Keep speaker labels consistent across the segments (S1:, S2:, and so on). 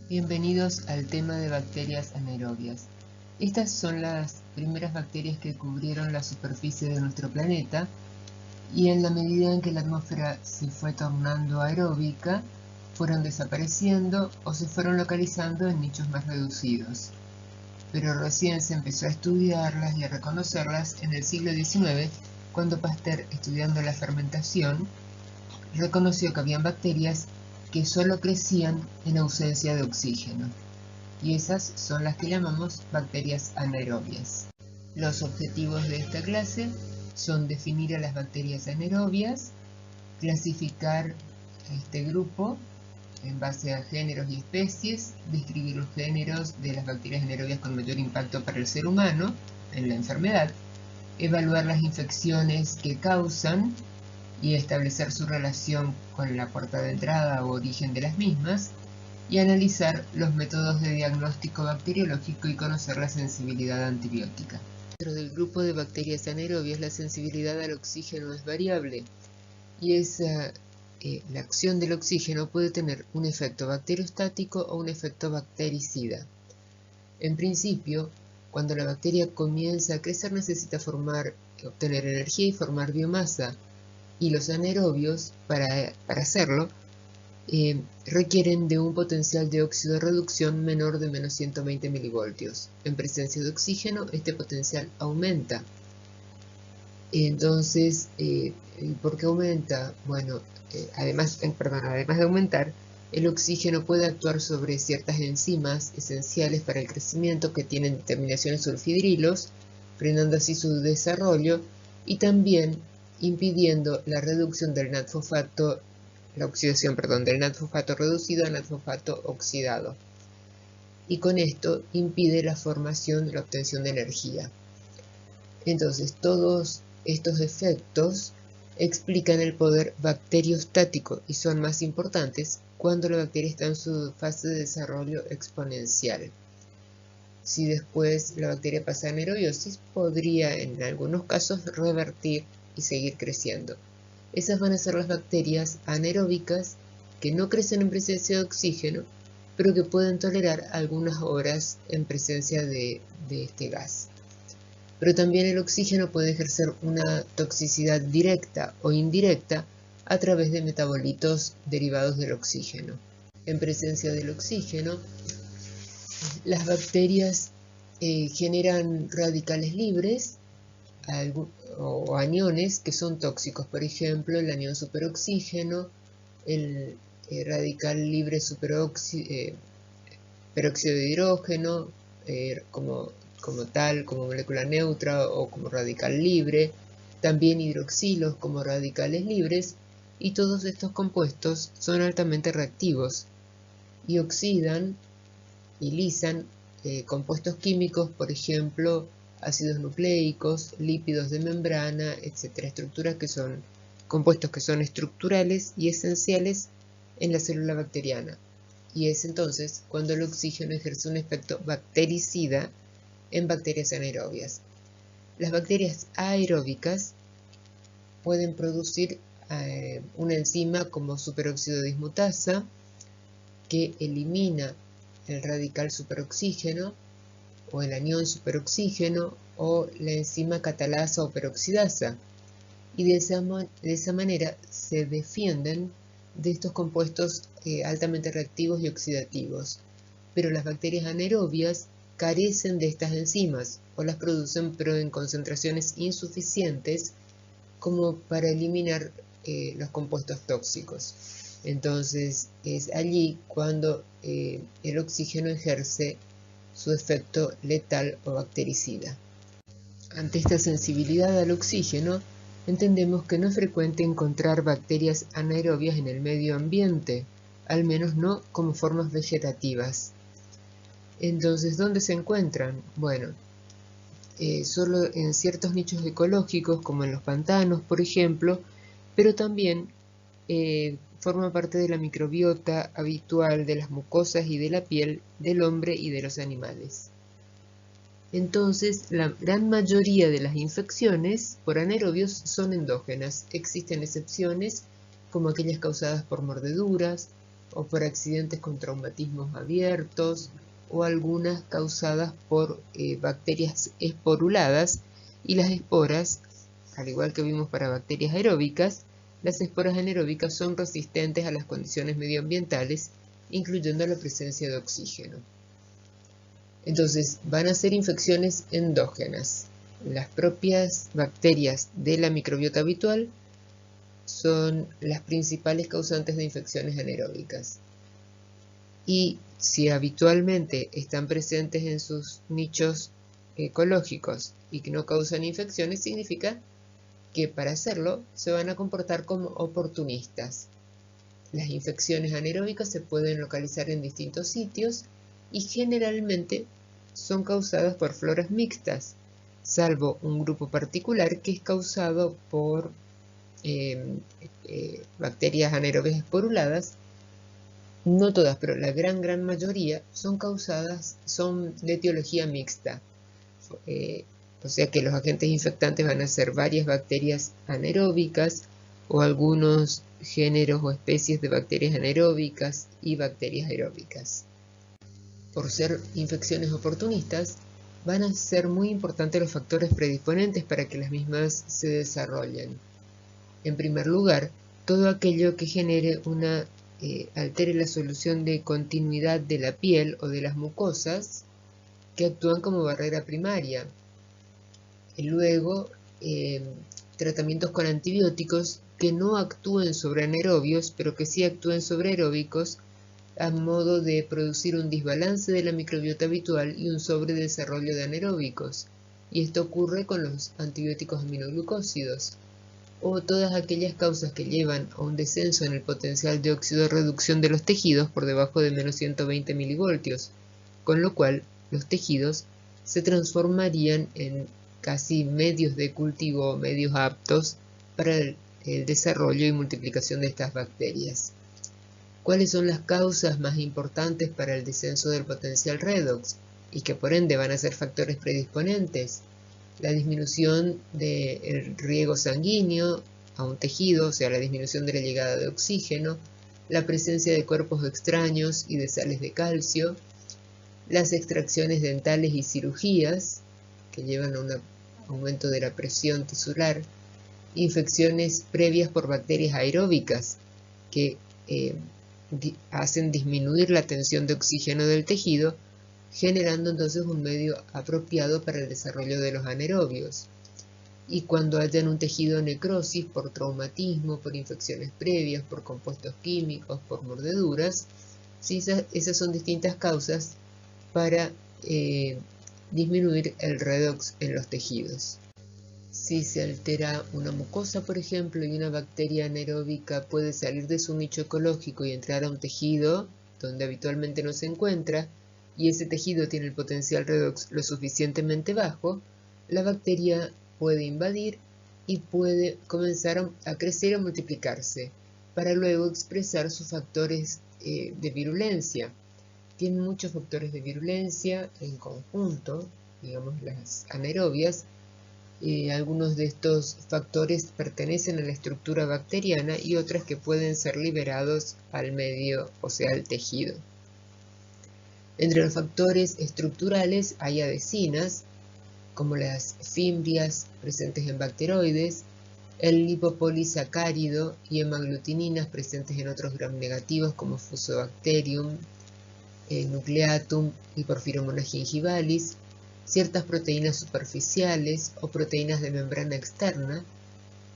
S1: Bienvenidos al tema de bacterias anaerobias. Estas son las primeras bacterias que cubrieron la superficie de nuestro planeta y en la medida en que la atmósfera se fue tornando aeróbica, fueron desapareciendo o se fueron localizando en nichos más reducidos. Pero recién se empezó a estudiarlas y a reconocerlas en el siglo XIX, cuando Pasteur, estudiando la fermentación, reconoció que habían bacterias que solo crecían en ausencia de oxígeno, y esas son las que llamamos bacterias anaerobias. Los objetivos de esta clase son definir a las bacterias anaerobias, clasificar a este grupo en base a géneros y especies, describir los géneros de las bacterias anaerobias con mayor impacto para el ser humano en la enfermedad, evaluar las infecciones que causan y establecer su relación con la puerta de entrada o origen de las mismas, y analizar los métodos de diagnóstico bacteriológico y conocer la sensibilidad antibiótica. Dentro del grupo de bacterias anaerobias, la sensibilidad al oxígeno es variable, y la acción del oxígeno puede tener un efecto bacteriostático o un efecto bactericida. En principio, cuando la bacteria comienza a crecer, necesita obtener energía y formar biomasa, y los anaerobios, para hacerlo, requieren de un potencial de óxido de reducción menor de menos 120 milivoltios. En presencia de oxígeno, este potencial aumenta. Entonces, ¿por qué aumenta? Bueno, además de aumentar, el oxígeno puede actuar sobre ciertas enzimas esenciales para el crecimiento que tienen terminaciones sulfidrilos, frenando así su desarrollo, y también impidiendo la reducción del NAT-fosfato, la oxidación, del NAT-fosfato reducido a NAT-fosfato oxidado. Y con esto impide la formación, la obtención de energía. Entonces, todos estos efectos explican el poder bacteriostático y son más importantes cuando la bacteria está en su fase de desarrollo exponencial. Si después la bacteria pasa a anaerobiosis, podría en algunos casos revertir y seguir creciendo. Esas van a ser las bacterias anaeróbicas que no crecen en presencia de oxígeno, pero que pueden tolerar algunas horas en presencia de este gas. Pero también el oxígeno puede ejercer una toxicidad directa o indirecta a través de metabolitos derivados del oxígeno. En presencia del oxígeno, las bacterias generan radicales libres o aniones que son tóxicos. Por ejemplo, el anión superoxígeno, el radical libre peróxido de hidrógeno, como molécula neutra o como radical libre, también hidroxilos como radicales libres, y todos estos compuestos son altamente reactivos y oxidan y lisan compuestos químicos, por ejemplo, ácidos nucleicos, lípidos de membrana, etc. Compuestos que son estructurales y esenciales en la célula bacteriana. Y es entonces cuando el oxígeno ejerce un efecto bactericida en bacterias anaerobias. Las bacterias aeróbicas pueden producir una enzima como superóxido dismutasa que elimina el radical superoxígeno o el anión superoxígeno o la enzima catalasa o peroxidasa, y de esa manera se defienden de estos compuestos altamente reactivos y oxidativos. Pero las bacterias anaerobias carecen de estas enzimas o las producen pero en concentraciones insuficientes como para eliminar los compuestos tóxicos. Entonces es allí cuando el oxígeno ejerce su efecto letal o bactericida. Ante esta sensibilidad al oxígeno, entendemos que no es frecuente encontrar bacterias anaerobias en el medio ambiente, al menos no como formas vegetativas. Entonces, ¿dónde se encuentran? Bueno, solo en ciertos nichos ecológicos, como en los pantanos, por ejemplo, pero también forma parte de la microbiota habitual de las mucosas y de la piel del hombre y de los animales. Entonces, la gran mayoría de las infecciones por anaerobios son endógenas. Existen excepciones, como aquellas causadas por mordeduras, o por accidentes con traumatismos abiertos, o algunas causadas por bacterias esporuladas, y las esporas, al igual que vimos para bacterias aeróbicas, las esporas anaeróbicas son resistentes a las condiciones medioambientales, incluyendo la presencia de oxígeno. Entonces, van a ser infecciones endógenas. Las propias bacterias de la microbiota habitual son las principales causantes de infecciones anaeróbicas. Y si habitualmente están presentes en sus nichos ecológicos y que no causan infecciones, significa que para hacerlo se van a comportar como oportunistas. Las infecciones anaeróbicas se pueden localizar en distintos sitios y generalmente son causadas por floras mixtas, salvo un grupo particular que es causado por bacterias anaerobias esporuladas. No todas, pero la gran mayoría son de etiología mixta. O sea que los agentes infectantes van a ser varias bacterias anaeróbicas o algunos géneros o especies de bacterias anaeróbicas y bacterias aeróbicas. Por ser infecciones oportunistas, van a ser muy importantes los factores predisponentes para que las mismas se desarrollen. En primer lugar, todo aquello que genere altere la solución de continuidad de la piel o de las mucosas que actúan como barrera primaria. Y luego, tratamientos con antibióticos que no actúen sobre anaerobios, pero que sí actúen sobre aeróbicos, a modo de producir un desbalance de la microbiota habitual y un sobredesarrollo de anaeróbicos. Y esto ocurre con los antibióticos aminoglucósidos, o todas aquellas causas que llevan a un descenso en el potencial de óxido-reducción de los tejidos por debajo de menos 120 milivoltios, con lo cual los tejidos se transformarían en casi medios de cultivo, medios aptos para el desarrollo y multiplicación de estas bacterias. ¿Cuáles son las causas más importantes para el descenso del potencial redox y que por ende van a ser factores predisponentes? La disminución del riego sanguíneo a un tejido, o sea, la disminución de la llegada de oxígeno, la presencia de cuerpos extraños y de sales de calcio, las extracciones dentales y cirugías, que llevan a un aumento de la presión tisular, infecciones previas por bacterias aeróbicas, que hacen disminuir la tensión de oxígeno del tejido, generando entonces un medio apropiado para el desarrollo de los anaerobios. Y cuando haya en un tejido necrosis por traumatismo, por infecciones previas, por compuestos químicos, por mordeduras, ¿sí? Esas son distintas causas para disminuir el redox en los tejidos. Si se altera una mucosa, por ejemplo, y una bacteria anaeróbica puede salir de su nicho ecológico y entrar a un tejido donde habitualmente no se encuentra, y ese tejido tiene el potencial redox lo suficientemente bajo, la bacteria puede invadir y puede comenzar a crecer y a multiplicarse, para luego expresar sus factores de virulencia. Tienen muchos factores de virulencia en conjunto, digamos las anaerobias. Algunos de estos factores pertenecen a la estructura bacteriana y otras que pueden ser liberados al medio, o sea, al tejido. Entre los factores estructurales hay adhesinas, como las fimbrias presentes en bacteroides, el lipopolisacárido y hemaglutininas presentes en otros gram negativos como Fusobacterium, Nucleatum y Porphyromonas gingivalis, ciertas proteínas superficiales o proteínas de membrana externa,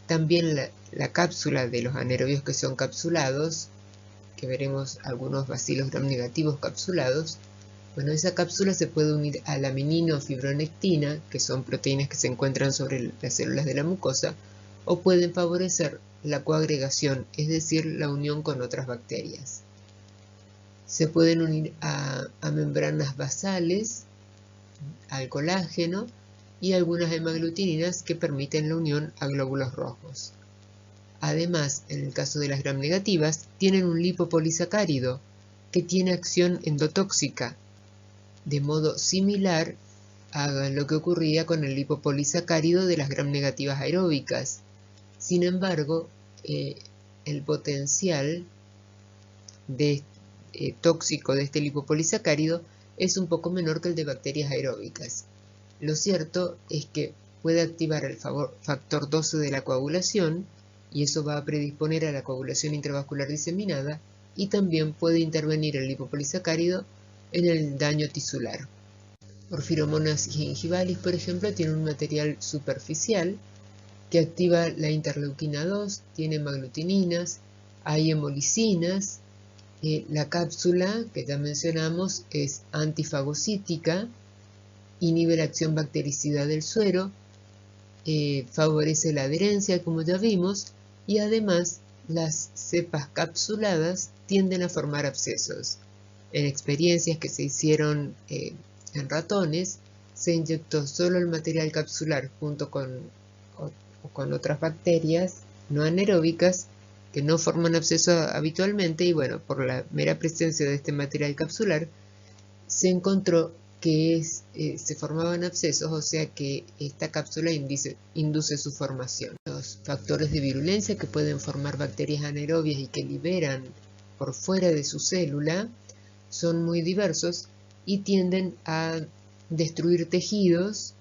S1: también la cápsula de los anaerobios que son capsulados, que veremos algunos bacilos gram negativos capsulados. Bueno, esa cápsula se puede unir a laminina o fibronectina, que son proteínas que se encuentran sobre las células de la mucosa, o pueden favorecer la coagregación, es decir, la unión con otras bacterias. Se pueden unir a membranas basales, al colágeno y algunas hemaglutininas que permiten la unión a glóbulos rojos. Además, en el caso de las gram negativas, tienen un lipopolisacárido que tiene acción endotóxica, de modo similar a lo que ocurría con el lipopolisacárido de las gram negativas aeróbicas. Sin embargo, el potencial tóxico de este lipopolisacárido es un poco menor que el de bacterias aeróbicas. Lo cierto es que puede activar el factor 12 de la coagulación, y eso va a predisponer a la coagulación intravascular diseminada, y también puede intervenir el lipopolisacárido en el daño tisular. Porphyromonas gingivalis, por ejemplo, tiene un material superficial que activa la interleuquina 2, tiene maglutininas, hay hemolicinas. La cápsula que ya mencionamos es antifagocítica, inhibe la acción bactericida del suero, favorece la adherencia, como ya vimos, y además las cepas capsuladas tienden a formar abscesos. En experiencias que se hicieron en ratones, se inyectó solo el material capsular junto con otras bacterias no anaeróbicas que no forman absceso habitualmente, y bueno, por la mera presencia de este material capsular, se encontró que se formaban abscesos, o sea que esta cápsula induce su formación. Los factores de virulencia que pueden formar bacterias anaerobias y que liberan por fuera de su célula son muy diversos y tienden a destruir tejidos,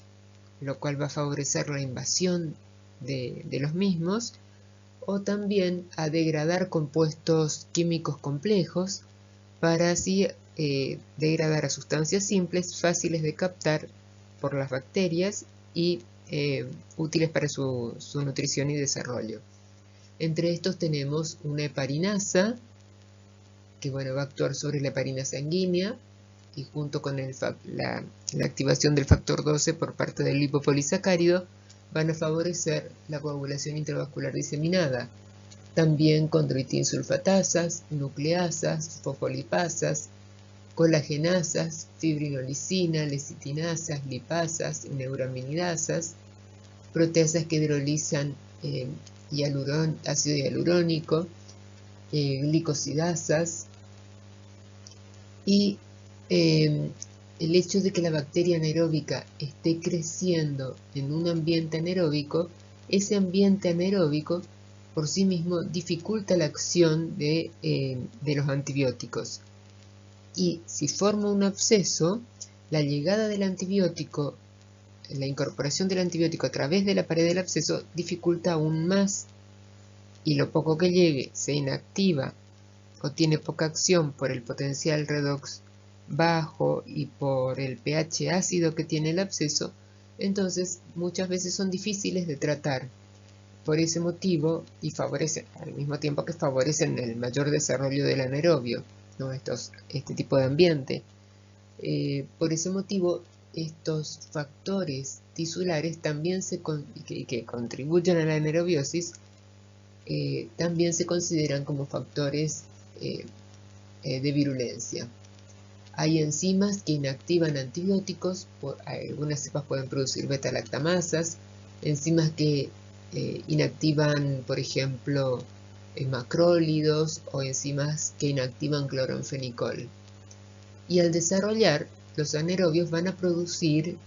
S1: lo cual va a favorecer la invasión de los mismos, o también a degradar compuestos químicos complejos para así degradar a sustancias simples fáciles de captar por las bacterias y útiles para su nutrición y desarrollo. Entre estos tenemos una heparinasa, que bueno, va a actuar sobre la heparina sanguínea, y junto con la activación del factor 12 por parte del lipopolisacárido van a favorecer la coagulación intravascular diseminada. También condroitinsulfatasas, nucleasas, fosfolipasas, colagenasas, fibrinolicina, lecitinasas, lipasas, neuraminidasas, proteasas que hidrolizan ácido hialurónico, glicosidasas, y el hecho de que la bacteria anaeróbica esté creciendo en un ambiente anaeróbico, ese ambiente anaeróbico por sí mismo dificulta la acción de los antibióticos. Y si forma un absceso, la llegada del antibiótico, la incorporación del antibiótico a través de la pared del absceso dificulta aún más, y lo poco que llegue se inactiva o tiene poca acción por el potencial redox bajo y por el pH ácido que tiene el absceso, entonces muchas veces son difíciles de tratar. Por ese motivo, y favorecen, al mismo tiempo que favorecen el mayor desarrollo del anaerobio, ¿no? Este tipo de ambiente. Por ese motivo, estos factores tisulares también que contribuyen a la anaerobiosis también se consideran como factores de virulencia. Hay enzimas que inactivan antibióticos, algunas cepas pueden producir beta-lactamasas, enzimas que inactivan, por ejemplo, macrólidos, o enzimas que inactivan cloranfenicol. Y al desarrollar, los anaerobios van a producir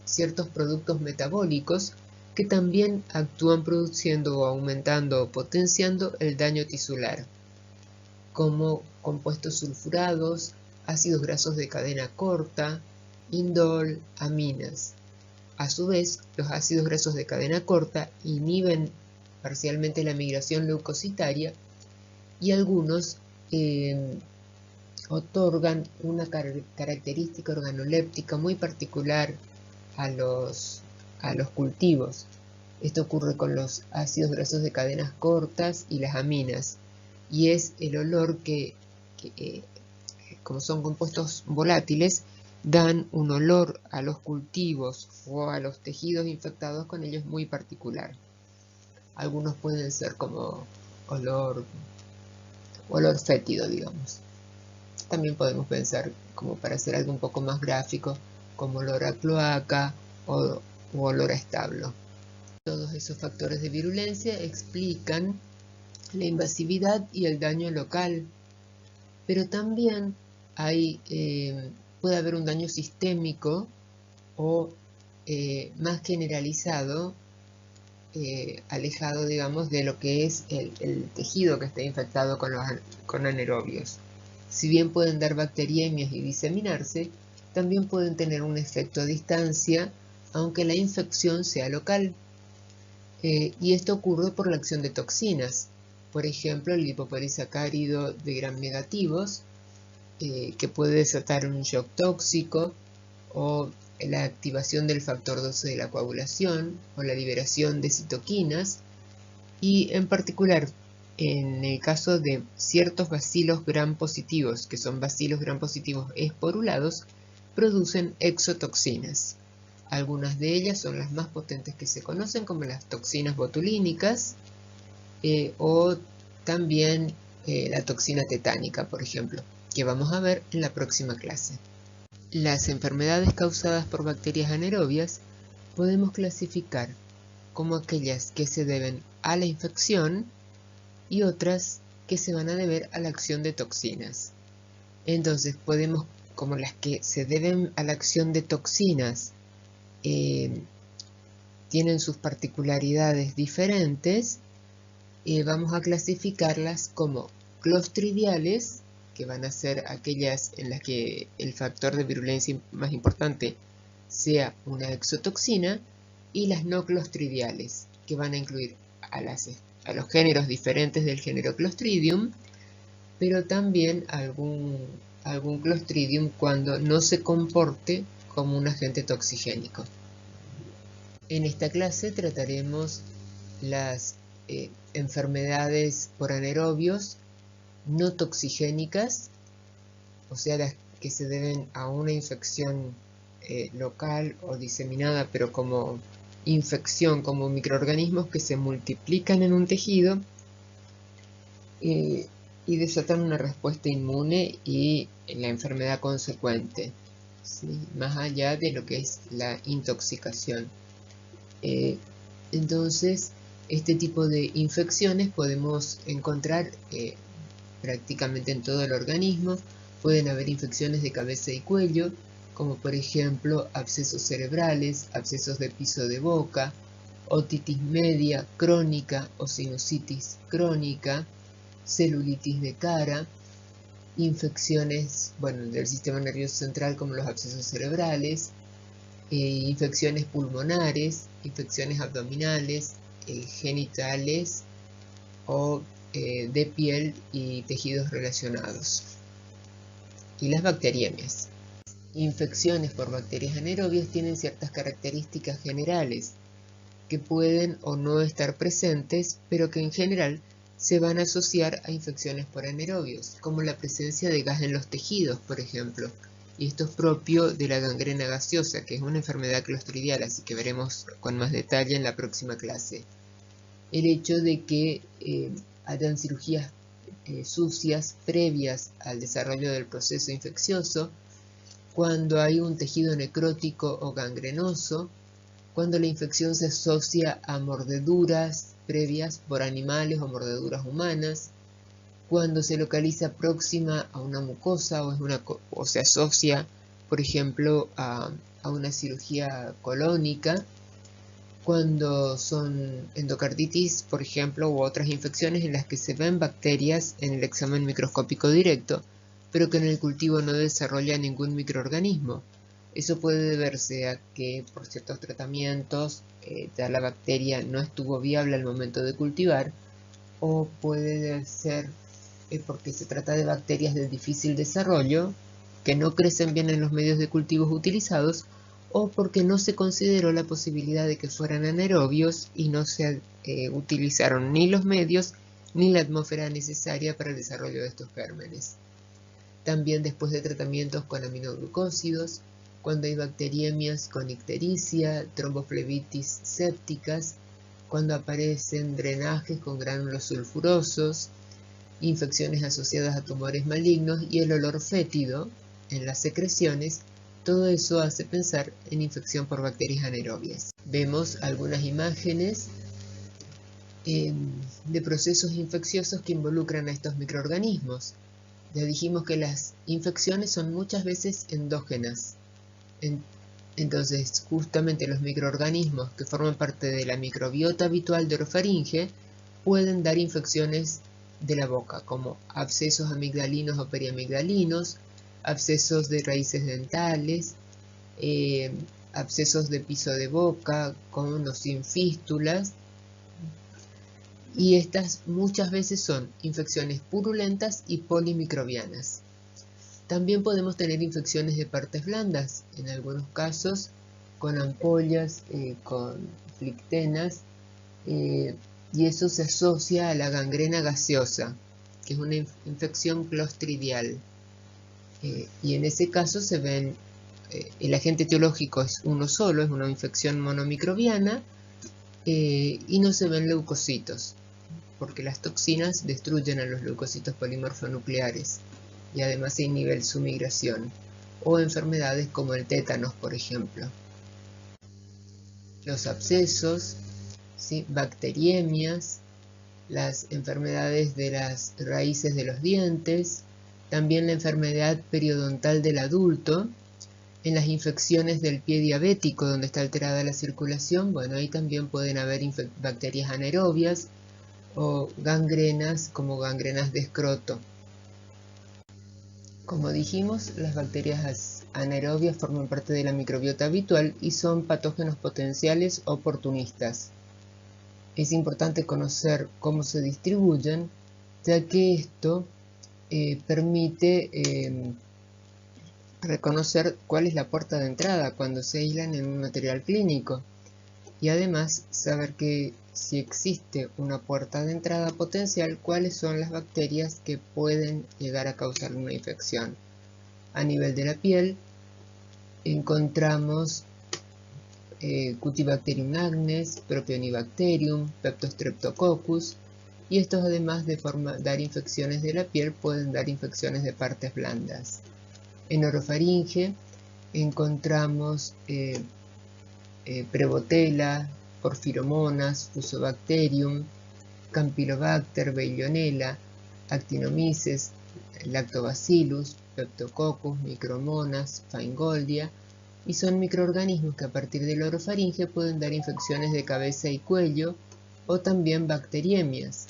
S1: ciertos productos metabólicos que también actúan produciendo o aumentando o potenciando el daño tisular, como compuestos sulfurados, ácidos grasos de cadena corta, indol, aminas. A su vez, los ácidos grasos de cadena corta inhiben parcialmente la migración leucocitaria, y algunos otorgan una característica organoléptica muy particular a los cultivos. Esto ocurre con los ácidos grasos de cadenas cortas y las aminas, y es el olor que como son compuestos volátiles, dan un olor a los cultivos o a los tejidos infectados con ellos muy particular. Algunos pueden ser como olor fétido, digamos. También podemos pensar, como para hacer algo un poco más gráfico, como olor a cloaca o olor a establo. Todos esos factores de virulencia explican la invasividad y el daño local, pero también puede haber un daño sistémico o más generalizado alejado, digamos, de lo que es el tejido que está infectado con anaerobios. Si bien pueden dar bacteriemias y diseminarse, también pueden tener un efecto a distancia, aunque la infección sea local. Y esto ocurre por la acción de toxinas. Por ejemplo, el lipopolisacárido de gram negativos, que puede desatar un shock tóxico, o la activación del factor 12 de la coagulación, o la liberación de citoquinas, y en particular, en el caso de ciertos bacilos gram positivos, que son bacilos gram positivos esporulados, producen exotoxinas. Algunas de ellas son las más potentes que se conocen, como las toxinas botulínicas, o también la toxina tetánica, por ejemplo, que vamos a ver en la próxima clase. Las enfermedades causadas por bacterias anaerobias podemos clasificar como aquellas que se deben a la infección y otras que se van a deber a la acción de toxinas. Entonces podemos, como las que se deben a la acción de toxinas, tienen sus particularidades diferentes, vamos a clasificarlas como clostridiales, que van a ser aquellas en las que el factor de virulencia más importante sea una exotoxina, y las no clostridiales, que van a incluir a los géneros diferentes del género Clostridium, pero también algún Clostridium cuando no se comporte como un agente toxigénico. En esta clase trataremos las enfermedades por anaerobios no toxigénicas, o sea, las que se deben a una infección local o diseminada, pero como infección, como microorganismos que se multiplican en un tejido y desatan una respuesta inmune y la enfermedad consecuente, ¿sí? Más allá de lo que es la intoxicación. Entonces, este tipo de infecciones podemos encontrar prácticamente en todo el organismo. Pueden haber infecciones de cabeza y cuello, como por ejemplo abscesos cerebrales, abscesos de piso de boca, otitis media crónica o sinusitis crónica, celulitis de cara, infecciones del sistema nervioso central como los abscesos cerebrales, infecciones pulmonares, infecciones abdominales, genitales o de piel y tejidos relacionados. Y las bacteriemias. Infecciones por bacterias anaerobias tienen ciertas características generales que pueden o no estar presentes, pero que en general se van a asociar a infecciones por anaerobios, como la presencia de gas en los tejidos, por ejemplo. Y esto es propio de la gangrena gaseosa, que es una enfermedad clostridial, así que veremos con más detalle en la próxima clase. El hecho de que hayan cirugías sucias previas al desarrollo del proceso infeccioso, cuando hay un tejido necrótico o gangrenoso, cuando la infección se asocia a mordeduras previas por animales o mordeduras humanas, cuando se localiza próxima a una mucosa o se asocia, por ejemplo, a una cirugía colónica, cuando son endocarditis, por ejemplo, u otras infecciones en las que se ven bacterias en el examen microscópico directo, pero que en el cultivo no desarrolla ningún microorganismo. Eso puede deberse a que por ciertos tratamientos ya la bacteria no estuvo viable al momento de cultivar, o puede ser porque se trata de bacterias de difícil desarrollo, que no crecen bien en los medios de cultivos utilizados, o porque no se consideró la posibilidad de que fueran anaerobios y no se utilizaron ni los medios ni la atmósfera necesaria para el desarrollo de estos gérmenes. También después de tratamientos con aminoglucósidos, cuando hay bacteriemias con ictericia, tromboflebitis sépticas, cuando aparecen drenajes con gránulos sulfurosos, infecciones asociadas a tumores malignos y el olor fétido en las secreciones, todo eso hace pensar en infección por bacterias anaerobias. Vemos algunas imágenes de procesos infecciosos que involucran a estos microorganismos. Ya dijimos que las infecciones son muchas veces endógenas, Entonces, justamente los microorganismos que forman parte de la microbiota habitual de orofaringe pueden dar infecciones de la boca, como abscesos amigdalinos o periamigdalinos, abscesos de raíces dentales, abscesos de piso de boca con o sin fístulas, y estas muchas veces son infecciones purulentas y polimicrobianas. También podemos tener infecciones de partes blandas, en algunos casos con ampollas, con flictenas, y eso se asocia a la gangrena gaseosa, que es una infección clostridial. Y en ese caso se ven, el agente etiológico es uno solo, es una infección monomicrobiana, y no se ven leucocitos, porque las toxinas destruyen a los leucocitos polimorfonucleares y además se inhibe su migración, o enfermedades como el tétanos, por ejemplo. Los abscesos, ¿sí? Bacteriemias, las enfermedades de las raíces de los dientes, también la enfermedad periodontal del adulto, en las infecciones del pie diabético donde está alterada la circulación, bueno, ahí también pueden haber bacterias anaerobias o gangrenas como gangrenas de escroto. Como dijimos, las bacterias anaerobias forman parte de la microbiota habitual y son patógenos potenciales oportunistas. Es importante conocer cómo se distribuyen, ya que esto permite reconocer cuál es la puerta de entrada cuando se aíslan en un material clínico, y además saber que si existe una puerta de entrada potencial, cuáles son las bacterias que pueden llegar a causar una infección. A nivel de la piel encontramos Cutibacterium agnes, Propionibacterium, Peptostreptococcus, y estos además de dar infecciones de la piel pueden dar infecciones de partes blandas. En orofaringe encontramos Prevotella, Porphyromonas, Fusobacterium, Campylobacter, Veillonella, Actinomyces, Lactobacillus, Peptococcus, Micromonas, Feingoldia, y son microorganismos que a partir de la orofaringe pueden dar infecciones de cabeza y cuello o también bacteriemias.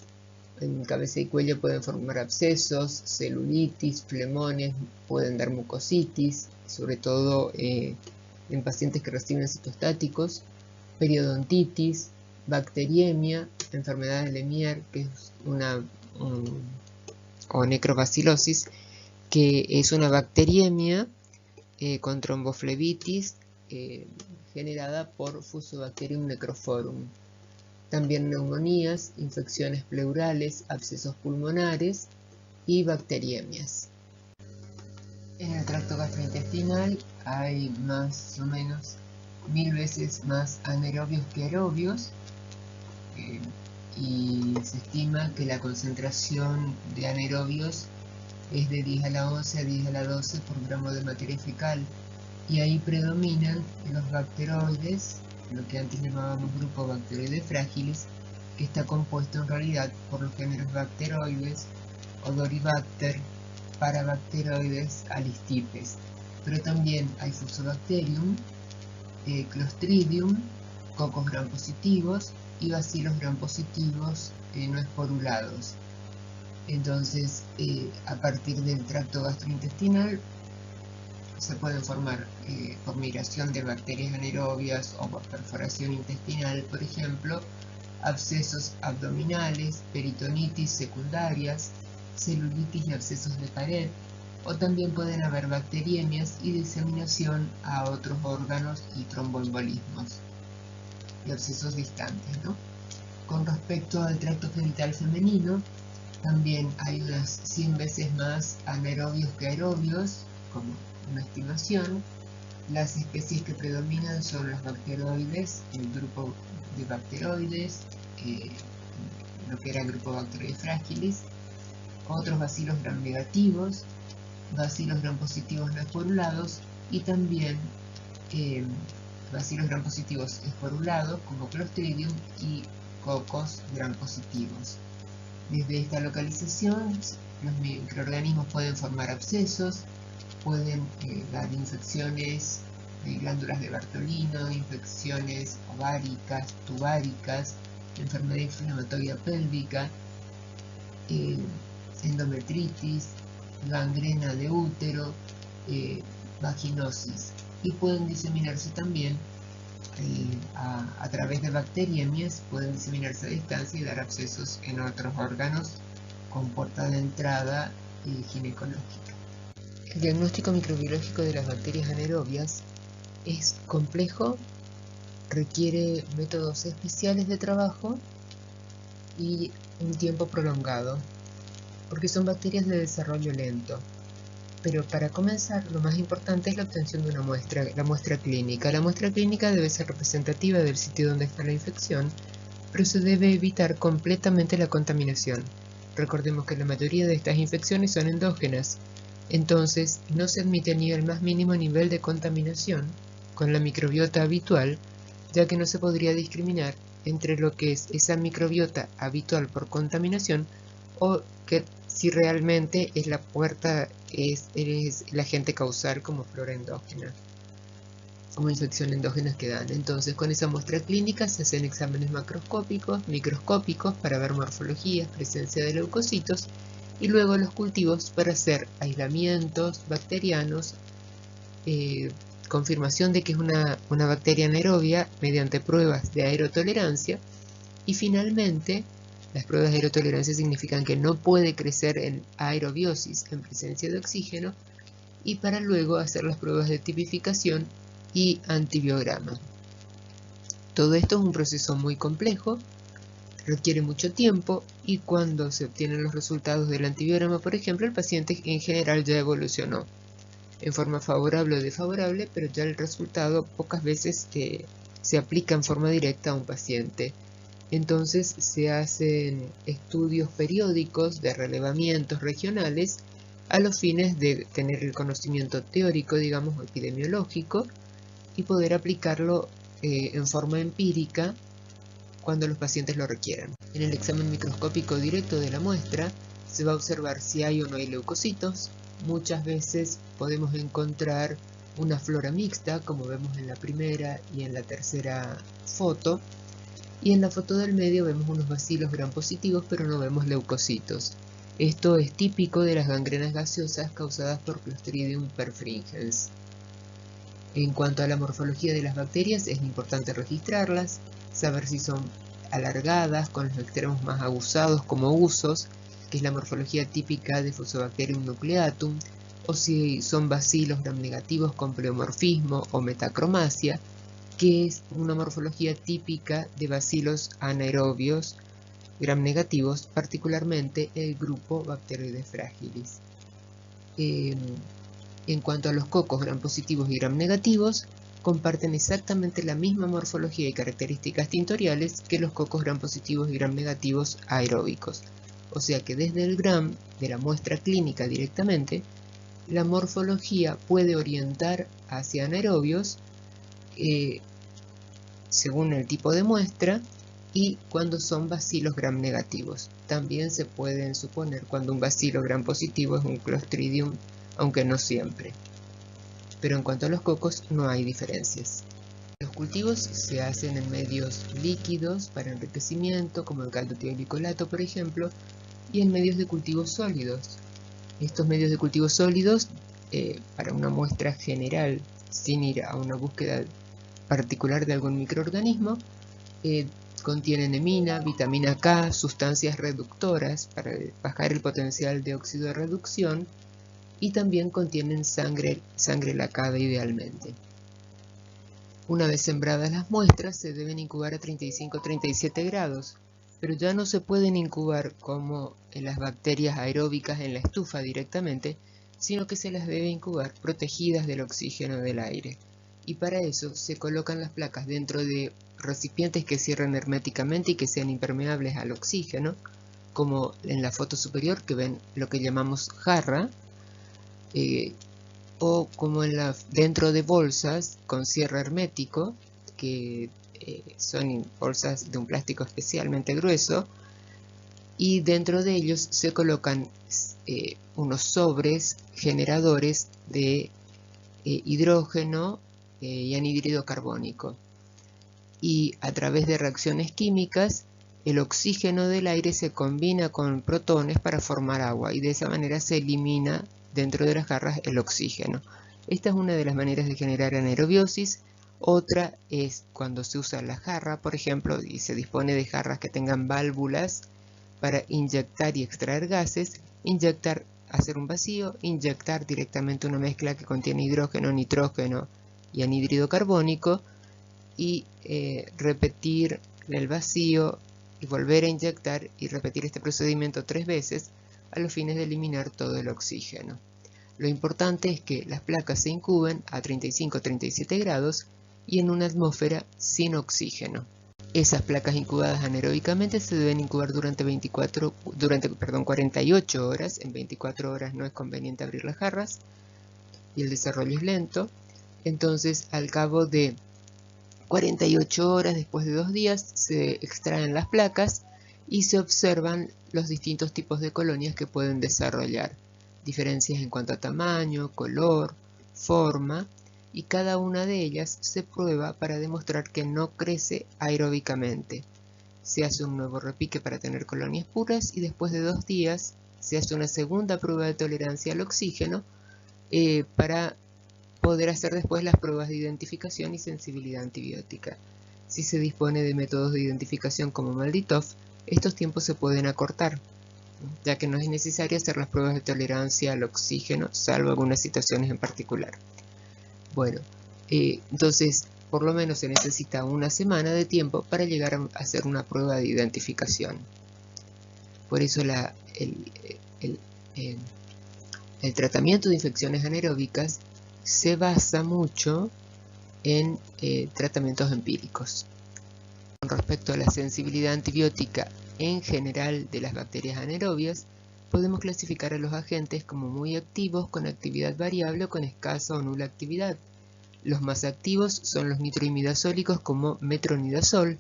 S1: En cabeza y cuello pueden formar abscesos, celulitis, flemones, pueden dar mucositis, sobre todo en pacientes que reciben citostáticos, periodontitis, bacteriemia, enfermedad de Lemierre, que es o necrobacilosis, que es una bacteriemia con tromboflebitis generada por Fusobacterium necrophorum. También neumonías, infecciones pleurales, abscesos pulmonares y bacteriemias. En el tracto gastrointestinal hay más o menos 1000 veces más anaerobios que aerobios, y se estima que la concentración de anaerobios es de 10 a la 11 a 10 a la 12 por gramo de materia fecal, y ahí predominan los bacteroides, lo que antes llamábamos grupo Bacteroides fragilis, que está compuesto en realidad por los géneros Bacteroides, Odoribacter, Parabacteroides, Alistipes, pero también hay Fusobacterium, Clostridium, cocos gram positivos y bacilos gram positivos no esporulados. Entonces, a partir del tracto gastrointestinal se pueden formar por migración de bacterias anaerobias o por perforación intestinal, por ejemplo, abscesos abdominales, peritonitis secundarias, celulitis y abscesos de pared, o también pueden haber bacteriemias y diseminación a otros órganos y tromboembolismos y abscesos distantes, ¿no? Con respecto al tracto genital femenino, también hay unas 100 veces más anaerobios que aerobios, como una estimación. Las especies que predominan son los bacteroides, el grupo de bacteroides, lo que era el grupo Bacteroides fragilis, otros bacilos gram negativos, bacilos gram positivos no esporulados, y también bacilos gram positivos esporulados como Clostridium y cocos gram positivos. Desde esta localización, los microorganismos pueden formar abscesos, pueden dar infecciones glándulas de Bartolino, infecciones ováricas, tubáricas, enfermedad inflamatoria pélvica, endometritis, gangrena de útero, vaginosis, y pueden diseminarse también a través de bacteriemias, pueden diseminarse a distancia y dar abscesos en otros órganos con puerta de entrada ginecológica. El diagnóstico microbiológico de las bacterias anaerobias es complejo, requiere métodos especiales de trabajo y un tiempo prolongado, porque son bacterias de desarrollo lento. Pero para comenzar, lo más importante es la obtención de una muestra, la muestra clínica. La muestra clínica debe ser representativa del sitio donde está la infección, pero se debe evitar completamente la contaminación. Recordemos que la mayoría de estas infecciones son endógenas, entonces no se admite ni el más mínimo nivel de contaminación con la microbiota habitual, ya que no se podría discriminar entre lo que es esa microbiota habitual por contaminación o que si realmente es la puerta, es el agente causal como flora endógena, como infección endógenas que dan. Entonces con esa muestra clínica se hacen exámenes macroscópicos, microscópicos para ver morfologías, presencia de leucocitos, y luego los cultivos para hacer aislamientos bacterianos, confirmación de que es una bacteria anaerobia mediante pruebas de aerotolerancia, y finalmente las pruebas de aerotolerancia significan que no puede crecer en aerobiosis en presencia de oxígeno, y para luego hacer las pruebas de tipificación y antibiograma. Todo esto es un proceso muy complejo, requiere mucho tiempo, y cuando se obtienen los resultados del antibiograma, por ejemplo, el paciente en general ya evolucionó en forma favorable o desfavorable, pero ya el resultado pocas veces se aplica en forma directa a un paciente. Entonces se hacen estudios periódicos de relevamientos regionales a los fines de tener el conocimiento teórico, digamos, epidemiológico, y poder aplicarlo en forma empírica cuando los pacientes lo requieran. En el examen microscópico directo de la muestra se va a observar si hay o no hay leucocitos. Muchas veces podemos encontrar una flora mixta, como vemos en la primera y en la tercera foto, y en la foto del medio vemos unos bacilos gram positivos, pero no vemos leucocitos. Esto es típico de las gangrenas gaseosas causadas por Clostridium perfringens. En cuanto a la morfología de las bacterias, es importante registrarlas, saber si son alargadas, con los extremos más aguzados como usos, que es la morfología típica de Fusobacterium nucleatum, o si son bacilos gram negativos con pleomorfismo o metacromasia, que es una morfología típica de bacilos anaerobios gram negativos, particularmente el grupo Bacteroides fragilis. En cuanto a los cocos gram positivos y gram negativos, comparten exactamente la misma morfología y características tintoriales que los cocos gram positivos y gram negativos aeróbicos. O sea que desde el gram de la muestra clínica directamente, la morfología puede orientar hacia anaerobios según el tipo de muestra, y cuando son bacilos gram negativos. También se pueden suponer cuando un bacilo gram positivo es un Clostridium, aunque no siempre. Pero en cuanto a los cocos no hay diferencias. Los cultivos se hacen en medios líquidos para enriquecimiento, como el caldo tioglicolato, por ejemplo, y en medios de cultivo sólidos. Estos medios de cultivo sólidos, para una muestra general, sin ir a una búsqueda particular de algún microorganismo, contienen emina, vitamina K, sustancias reductoras para bajar el potencial de óxido de reducción, y también contienen sangre lacada idealmente. Una vez sembradas las muestras, se deben incubar a 35-37 grados, pero ya no se pueden incubar como en las bacterias aeróbicas en la estufa directamente, sino que se las debe incubar protegidas del oxígeno del aire. Y para eso se colocan las placas dentro de recipientes que cierren herméticamente y que sean impermeables al oxígeno, como en la foto superior que ven lo que llamamos jarra, o como dentro de bolsas con cierre hermético, que son bolsas de un plástico especialmente grueso, y dentro de ellos se colocan unos sobres generadores de hidrógeno y anhídrido carbónico. Y a través de reacciones químicas, el oxígeno del aire se combina con protones para formar agua y de esa manera se elimina dentro de las jarras el oxígeno. Esta es una de las maneras de generar anaerobiosis. Otra es cuando se usa la jarra, por ejemplo, y se dispone de jarras que tengan válvulas para inyectar y extraer gases, hacer un vacío, inyectar directamente una mezcla que contiene hidrógeno, nitrógeno y anhídrido carbónico y repetir el vacío y volver a inyectar y repetir este procedimiento 3 veces a los fines de eliminar todo el oxígeno. Lo importante es que las placas se incuben a 35-37 grados y en una atmósfera sin oxígeno. Esas placas incubadas anaeróbicamente se deben incubar durante 48 horas. En 24 horas no es conveniente abrir las jarras y el desarrollo es lento. Entonces, al cabo de 48 horas, después de 2 días, se extraen las placas y se observan los distintos tipos de colonias que pueden desarrollar. Diferencias en cuanto a tamaño, color, forma, y cada una de ellas se prueba para demostrar que no crece aeróbicamente. Se hace un nuevo repique para tener colonias puras y después de 2 días se hace una segunda prueba de tolerancia al oxígeno para poder hacer después las pruebas de identificación y sensibilidad antibiótica. Si se dispone de métodos de identificación como MALDI-TOF, estos tiempos se pueden acortar, ya que no es necesario hacer las pruebas de tolerancia al oxígeno, salvo algunas situaciones en particular. Bueno, entonces por lo menos se necesita una semana de tiempo para llegar a hacer una prueba de identificación. Por eso el tratamiento de infecciones anaeróbicas se basa mucho en tratamientos empíricos. Con respecto a la sensibilidad antibiótica en general de las bacterias anaerobias, podemos clasificar a los agentes como muy activos, con actividad variable o con escasa o nula actividad. Los más activos son los nitroimidazólicos como metronidazol.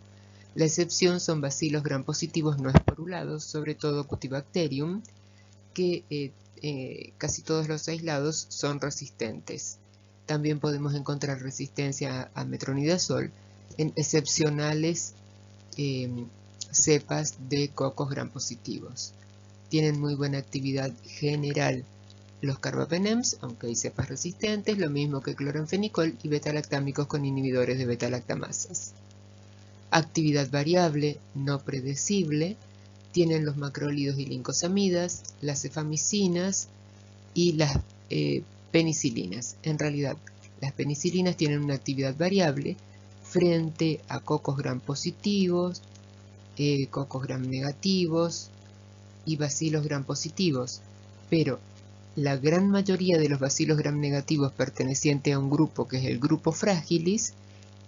S1: La excepción son bacilos gram positivos no esporulados, sobre todo Cutibacterium, que casi todos los aislados son resistentes. También podemos encontrar resistencia a metronidazol en excepcionales cepas de cocos gram positivos. Tienen muy buena actividad general los carbapenems, aunque hay cepas resistentes, lo mismo que cloranfenicol y beta-lactámicos con inhibidores de beta-lactamasas. Actividad variable, no predecible, tienen los macrólidos y lincosamidas, las cefamicinas y las penicilinas. En realidad, las penicilinas tienen una actividad variable frente a cocos gram positivos, cocos gram negativos y bacilos gram positivos, pero la gran mayoría de los bacilos gram negativos pertenecientes a un grupo que es el grupo Fragilis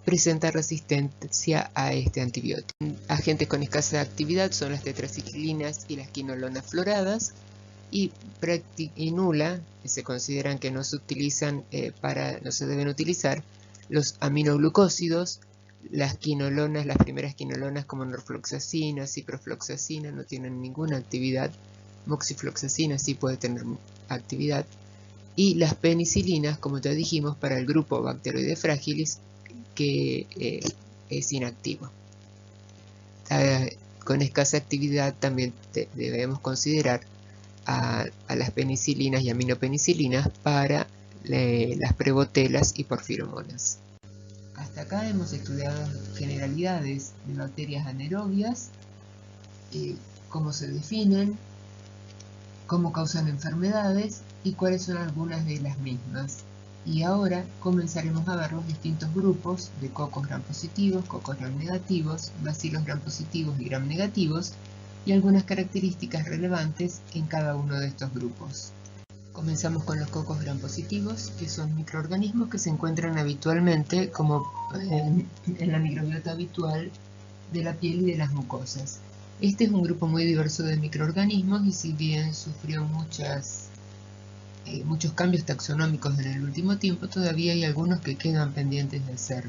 S1: presenta resistencia a este antibiótico. Agentes con escasa actividad son las tetraciclinas y las quinolonas floradas, y nula, que se consideran que no se utilizan no se deben utilizar, los aminoglucósidos, las quinolonas, las primeras quinolonas como norfloxacina, ciprofloxacina no tienen ninguna actividad, moxifloxacina sí puede tener actividad, y las penicilinas, como ya dijimos, para el grupo Bacteroides fragilis, que es inactivo. Con escasa actividad también debemos considerar a las penicilinas y aminopenicilinas para las prebotelas y porfiromonas. Hasta acá hemos estudiado generalidades de bacterias anaerobias, cómo se definen, cómo causan enfermedades y cuáles son algunas de las mismas. Y ahora comenzaremos a ver los distintos grupos de cocos gram positivos, cocos gram negativos, bacilos gram positivos y gram negativos, y algunas características relevantes en cada uno de estos grupos. Comenzamos con los cocos gram positivos, que son microorganismos que se encuentran habitualmente como en la microbiota habitual de la piel y de las mucosas. Este es un grupo muy diverso de microorganismos y si bien sufrió muchos cambios taxonómicos en el último tiempo, todavía hay algunos que quedan pendientes de ser.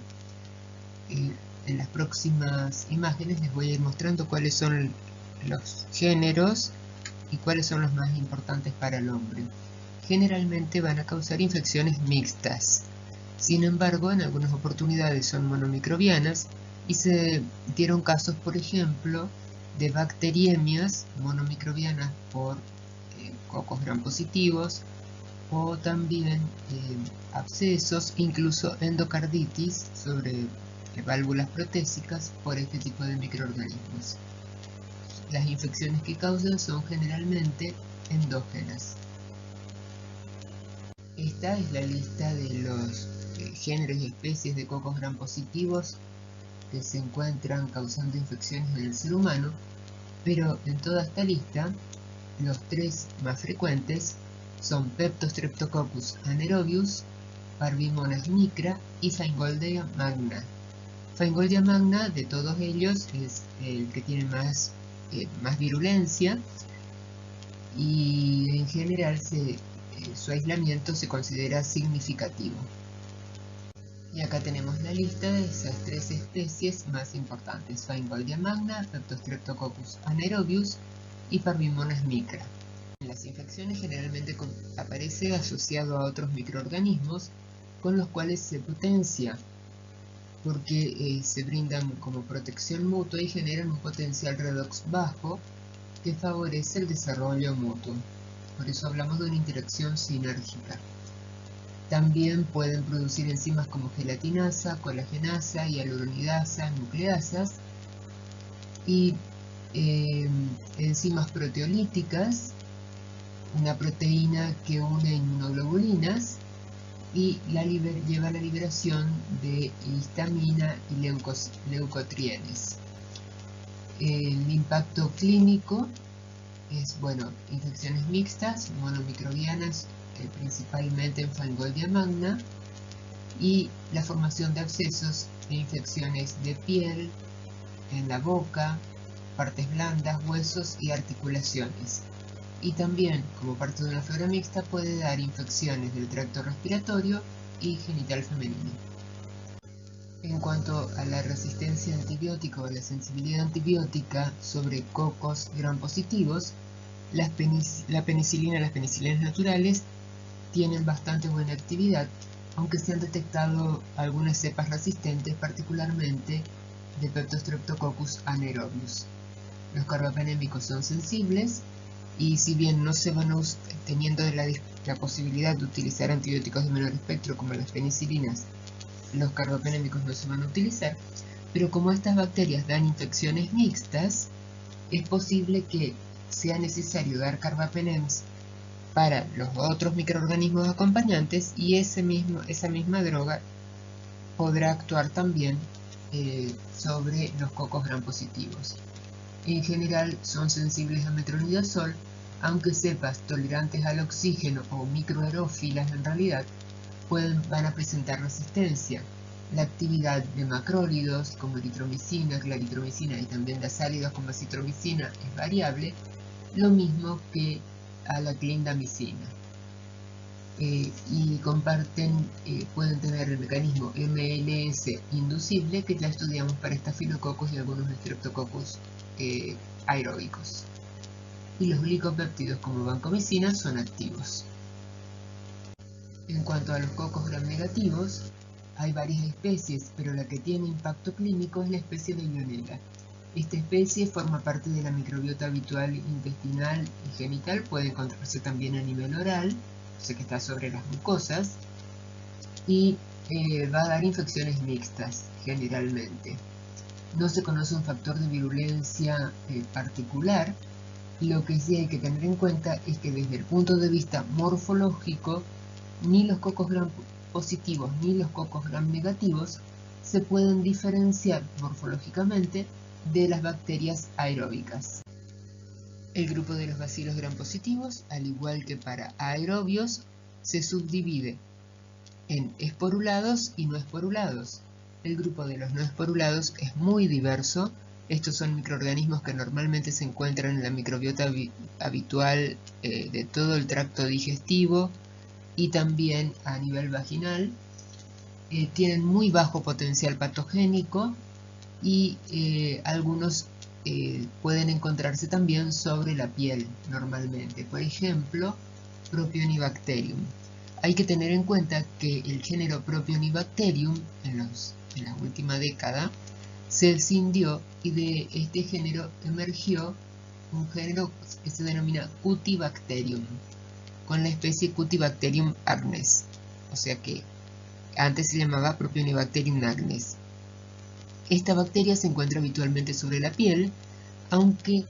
S1: En las próximas imágenes les voy a ir mostrando cuáles son los géneros y cuáles son los más importantes para el hombre. Generalmente van a causar infecciones mixtas. Sin embargo, en algunas oportunidades son monomicrobianas y se dieron casos, por ejemplo, de bacteriemias monomicrobianas por cocos gram positivos, o también abscesos, incluso endocarditis sobre válvulas protésicas por este tipo de microorganismos. Las infecciones que causan son generalmente endógenas. Esta es la lista de los géneros y especies de cocos gram positivos que se encuentran causando infecciones en el ser humano, pero en toda esta lista los tres más frecuentes son Peptostreptococcus anaerobius, Parvimonas micra y Feingoldea magna. Feingoldea magna, de todos ellos, es el que tiene más virulencia y en general su aislamiento se considera significativo. Y acá tenemos la lista de esas tres especies más importantes: Feingoldea magna, Peptostreptococcus anaerobius y Parvimonas micra. En las infecciones generalmente aparece asociado a otros microorganismos con los cuales se potencia, porque se brindan como protección mutua y generan un potencial redox bajo que favorece el desarrollo mutuo. Por eso hablamos de una interacción sinérgica. También pueden producir enzimas como gelatinasa, colagenasa, hialuronidasa, nucleasas y enzimas proteolíticas, una proteína que une inmunoglobulinas y lleva a la liberación de histamina y leucotrienes. El impacto clínico es, infecciones mixtas, monomicrobianas, principalmente en Feingoldea magna, y la formación de abscesos e infecciones de piel, en la boca, partes blandas, huesos y articulaciones. Y también, como parte de una flora mixta, puede dar infecciones del tracto respiratorio y genital femenino. En cuanto a la resistencia antibiótica o la sensibilidad antibiótica sobre cocos gram positivos, la penicilina y las penicilinas naturales tienen bastante buena actividad, aunque se han detectado algunas cepas resistentes, particularmente de Peptostreptococcus anaerobius. Los carbapenémicos son sensibles y si bien no se van teniendo la posibilidad de utilizar antibióticos de menor espectro como las penicilinas, los carbapenémicos no se van a utilizar, pero como estas bacterias dan infecciones mixtas, es posible que sea necesario dar carbapenems para los otros microorganismos acompañantes y esa misma droga podrá actuar también sobre los cocos gram positivos. En general son sensibles a metronidazol, aunque cepas tolerantes al oxígeno o microaerófilas en realidad van a presentar resistencia. La actividad de macrólidos como eritromicina, claritromicina y también de azálidos como acitromicina es variable, lo mismo que a la clindamicina. Y pueden tener el mecanismo MLS inducible que ya estudiamos para estafilococos y algunos streptococcus aeróbicos. Y los glicopéptidos como vancomicina son activos. En cuanto a los cocos gram negativos, hay varias especies, pero la que tiene impacto clínico es la especie de Legionella. Esta especie forma parte de la microbiota habitual intestinal y genital, puede encontrarse también a nivel oral, o sea que está sobre las mucosas, y va a dar infecciones mixtas generalmente. No se conoce un factor de virulencia particular. Lo que sí hay que tener en cuenta es que desde el punto de vista morfológico, ni los cocos gram positivos ni los cocos gram negativos se pueden diferenciar morfológicamente de las bacterias aeróbicas. El grupo de los bacilos gram positivos, al igual que para aerobios, se subdivide en esporulados y no esporulados. El grupo de los no esporulados es muy diverso. Estos son microorganismos que normalmente se encuentran en la microbiota habitual de todo el tracto digestivo y también a nivel vaginal. Tienen muy bajo potencial patogénico y algunos pueden encontrarse también sobre la piel normalmente. Por ejemplo, Propionibacterium. Hay que tener en cuenta que el género Propionibacterium en la última década se escindió y de este género emergió un género que se denomina Cutibacterium, con la especie Cutibacterium agnes, o sea que antes se llamaba Propionibacterium agnes. Esta bacteria se encuentra habitualmente sobre la piel, aunque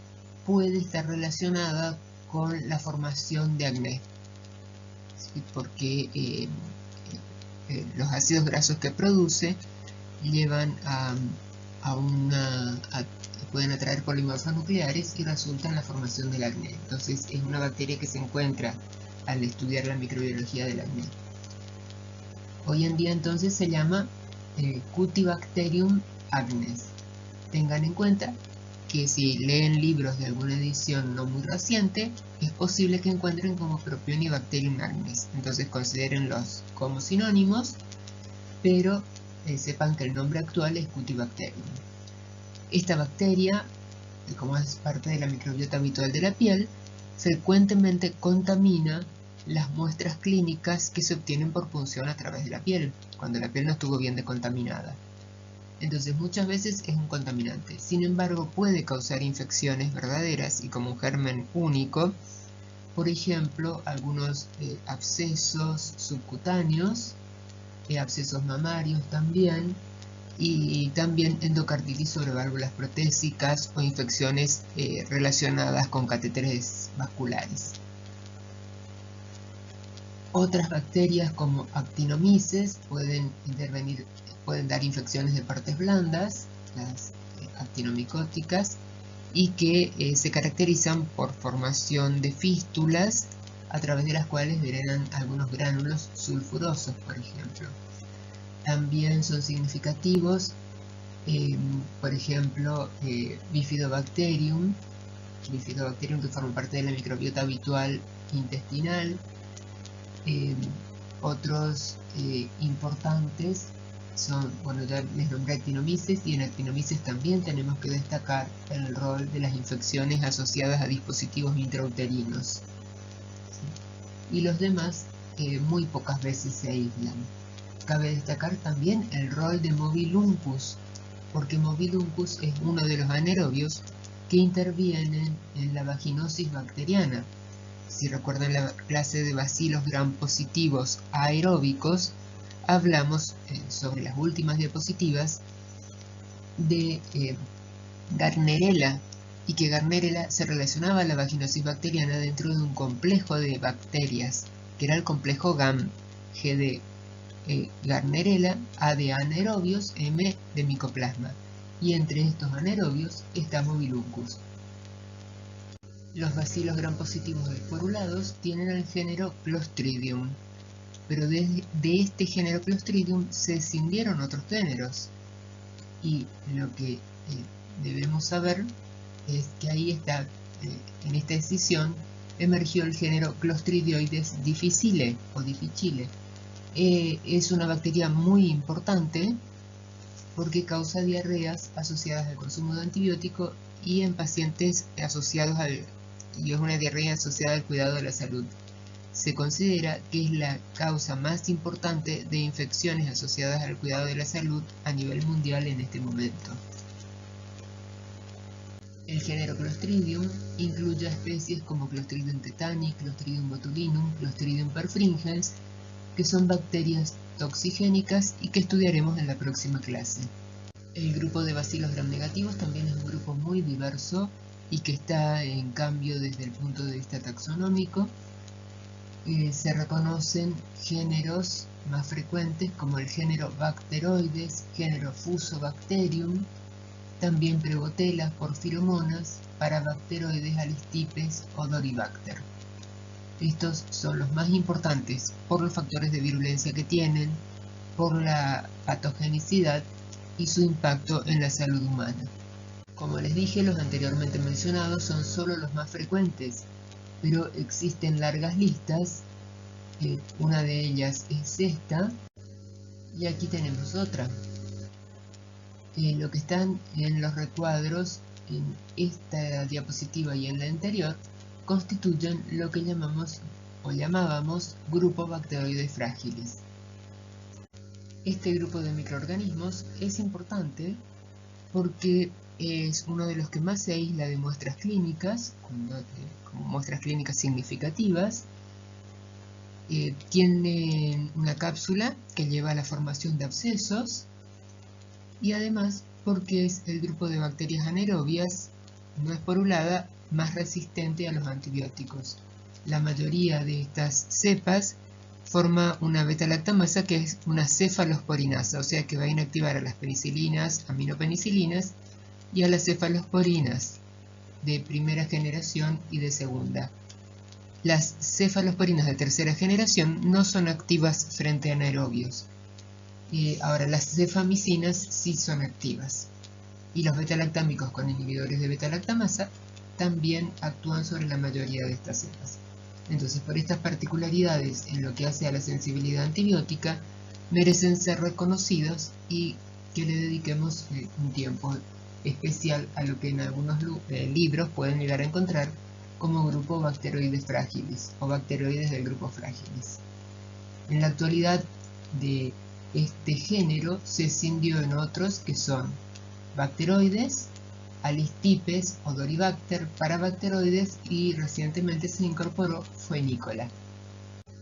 S1: puede estar relacionada con la formación de acné, ¿sí? Porque los ácidos grasos que produce llevan pueden atraer polimorfonucleares y resulta en la formación del acné. Entonces es una bacteria que se encuentra al estudiar la microbiología del acné. Hoy en día entonces se llama Cutibacterium agnes. Tengan en cuenta que si leen libros de alguna edición no muy reciente, es posible que encuentren como Propionibacterium agnes. Entonces considérenlos como sinónimos, pero sepan que el nombre actual es Cutibacterium. Esta bacteria, como es parte de la microbiota habitual de la piel, frecuentemente contamina las muestras clínicas que se obtienen por punción a través de la piel, cuando la piel no estuvo bien decontaminada. Entonces muchas veces es un contaminante. Sin embargo, puede causar infecciones verdaderas y como un germen único. Por ejemplo, algunos abscesos subcutáneos, abscesos mamarios también, y también endocarditis sobre válvulas protésicas o infecciones relacionadas con catéteres vasculares. Otras bacterias como Actinomyces pueden dar infecciones de partes blandas, las actinomicóticas, y que se caracterizan por formación de fístulas a través de las cuales drenan algunos gránulos sulfurosos, por ejemplo. También son significativos, por ejemplo, Bifidobacterium que forma parte de la microbiota habitual intestinal. Otros importantes son, bueno, ya les nombré Actinomyces, y en Actinomyces también tenemos que destacar el rol de las infecciones asociadas a dispositivos intrauterinos, ¿sí? Y los demás muy pocas veces se aíslan. Cabe destacar también el rol de Mobiluncus, porque Mobiluncus es uno de los anaerobios que intervienen en la vaginosis bacteriana. Si recuerdan la clase de bacilos gram positivos aeróbicos, hablamos sobre las últimas diapositivas de Gardnerella, y que Gardnerella se relacionaba a la vaginosis bacteriana dentro de un complejo de bacterias, que era el complejo GAM, G de Gardnerella, A de anaerobios, M de micoplasma, y entre estos anaerobios está Mobiluncus. Los bacilos gram positivos esporulados tienen el género Clostridium, pero de este género Clostridium se escindieron otros géneros, y lo que debemos saber es que ahí está, en esta escisión, emergió el género Clostridioides difficile o difficile. Es una bacteria muy importante porque causa diarreas asociadas al consumo de antibiótico y en pacientes y es una diarrea asociada al cuidado de la salud. Se considera que es la causa más importante de infecciones asociadas al cuidado de la salud a nivel mundial en este momento. El género Clostridium incluye especies como Clostridium tetani, Clostridium botulinum, Clostridium perfringens, que son bacterias toxigénicas y que estudiaremos en la próxima clase. El grupo de bacilos gram negativos también es un grupo muy diverso y que está en cambio desde el punto de vista taxonómico. Se reconocen géneros más frecuentes como el género Bacteroides, género Fusobacterium, también Prebotella, Porphyromonas, Parabacteroides, Alistipes o Doribacter. Estos son los más importantes por los factores de virulencia que tienen, por la patogenicidad y su impacto en la salud humana. Como les dije, los anteriormente mencionados son solo los más frecuentes, pero existen largas listas. Una de ellas es esta, y aquí tenemos otra. Lo que están en los recuadros en esta diapositiva y en la anterior constituyen lo que llamamos o llamábamos grupo bacteroides frágiles. Este grupo de microorganismos es importante porque es uno de los que más se aísla de muestras clínicas, como muestras clínicas significativas. Tiene una cápsula que lleva a la formación de abscesos y además porque es el grupo de bacterias anaerobias no esporulada más resistente a los antibióticos. La mayoría de estas cepas forma una beta-lactamasa que es una cefalosporinasa, o sea que va a inactivar a las penicilinas, aminopenicilinas y a las cefalosporinas de primera generación y de segunda. Las cefalosporinas de tercera generación no son activas frente a anaerobios. Ahora, las cefamicinas sí son activas. Y los beta-lactámicos con inhibidores de beta-lactamasa también actúan sobre la mayoría de estas cepas. Entonces, por estas particularidades en lo que hace a la sensibilidad antibiótica, merecen ser reconocidos y que le dediquemos un tiempo especial a lo que en algunos libros pueden llegar a encontrar como grupo bacteroides frágiles o bacteroides del grupo frágiles. En la actualidad de este género se escindió en otros que son bacteroides, alistipes o doribacter, parabacteroides y recientemente se incorporó Phoenicula.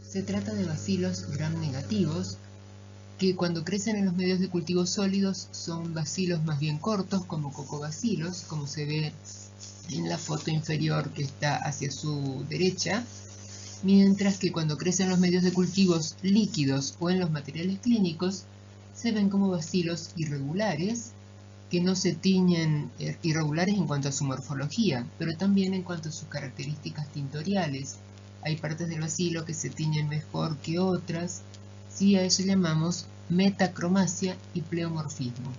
S1: Se trata de bacilos gram negativos que cuando crecen en los medios de cultivo sólidos son bacilos más bien cortos como cocobacilos, como se ve en la foto inferior que está hacia su derecha, mientras que cuando crecen en los medios de cultivos líquidos o en los materiales clínicos se ven como bacilos irregulares que no se tiñen, irregulares en cuanto a su morfología, pero también en cuanto a sus características tintoriales. Hay partes del bacilo que se tiñen mejor que otras, sí, a eso llamamos metacromasia y pleomorfismo.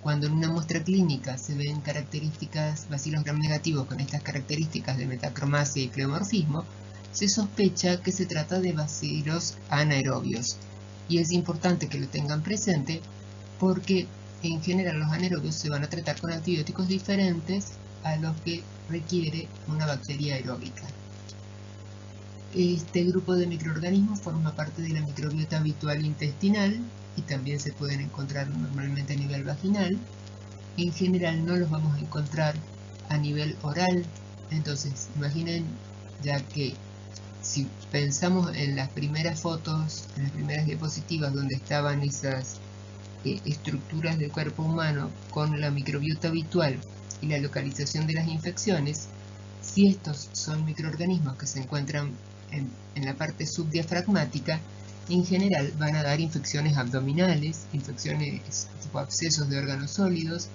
S1: Cuando en una muestra clínica se ven características, bacilos gram negativos con estas características de metacromasia y pleomorfismo, se sospecha que se trata de bacilos anaerobios. Y es importante que lo tengan presente porque en general los anaerobios se van a tratar con antibióticos diferentes a los que requiere una bacteria aeróbica. Este grupo de microorganismos forma parte de la microbiota habitual intestinal y también se pueden encontrar normalmente a nivel vaginal. En general no los vamos a encontrar a nivel oral. Entonces imaginen ya que si pensamos en las primeras fotos, en las primeras diapositivas donde estaban esas estructuras del cuerpo humano con la microbiota habitual y la localización de las infecciones, si estos son microorganismos que se encuentran en la parte subdiafragmática, en general van a dar infecciones abdominales, infecciones tipo abscesos de órganos sólidos,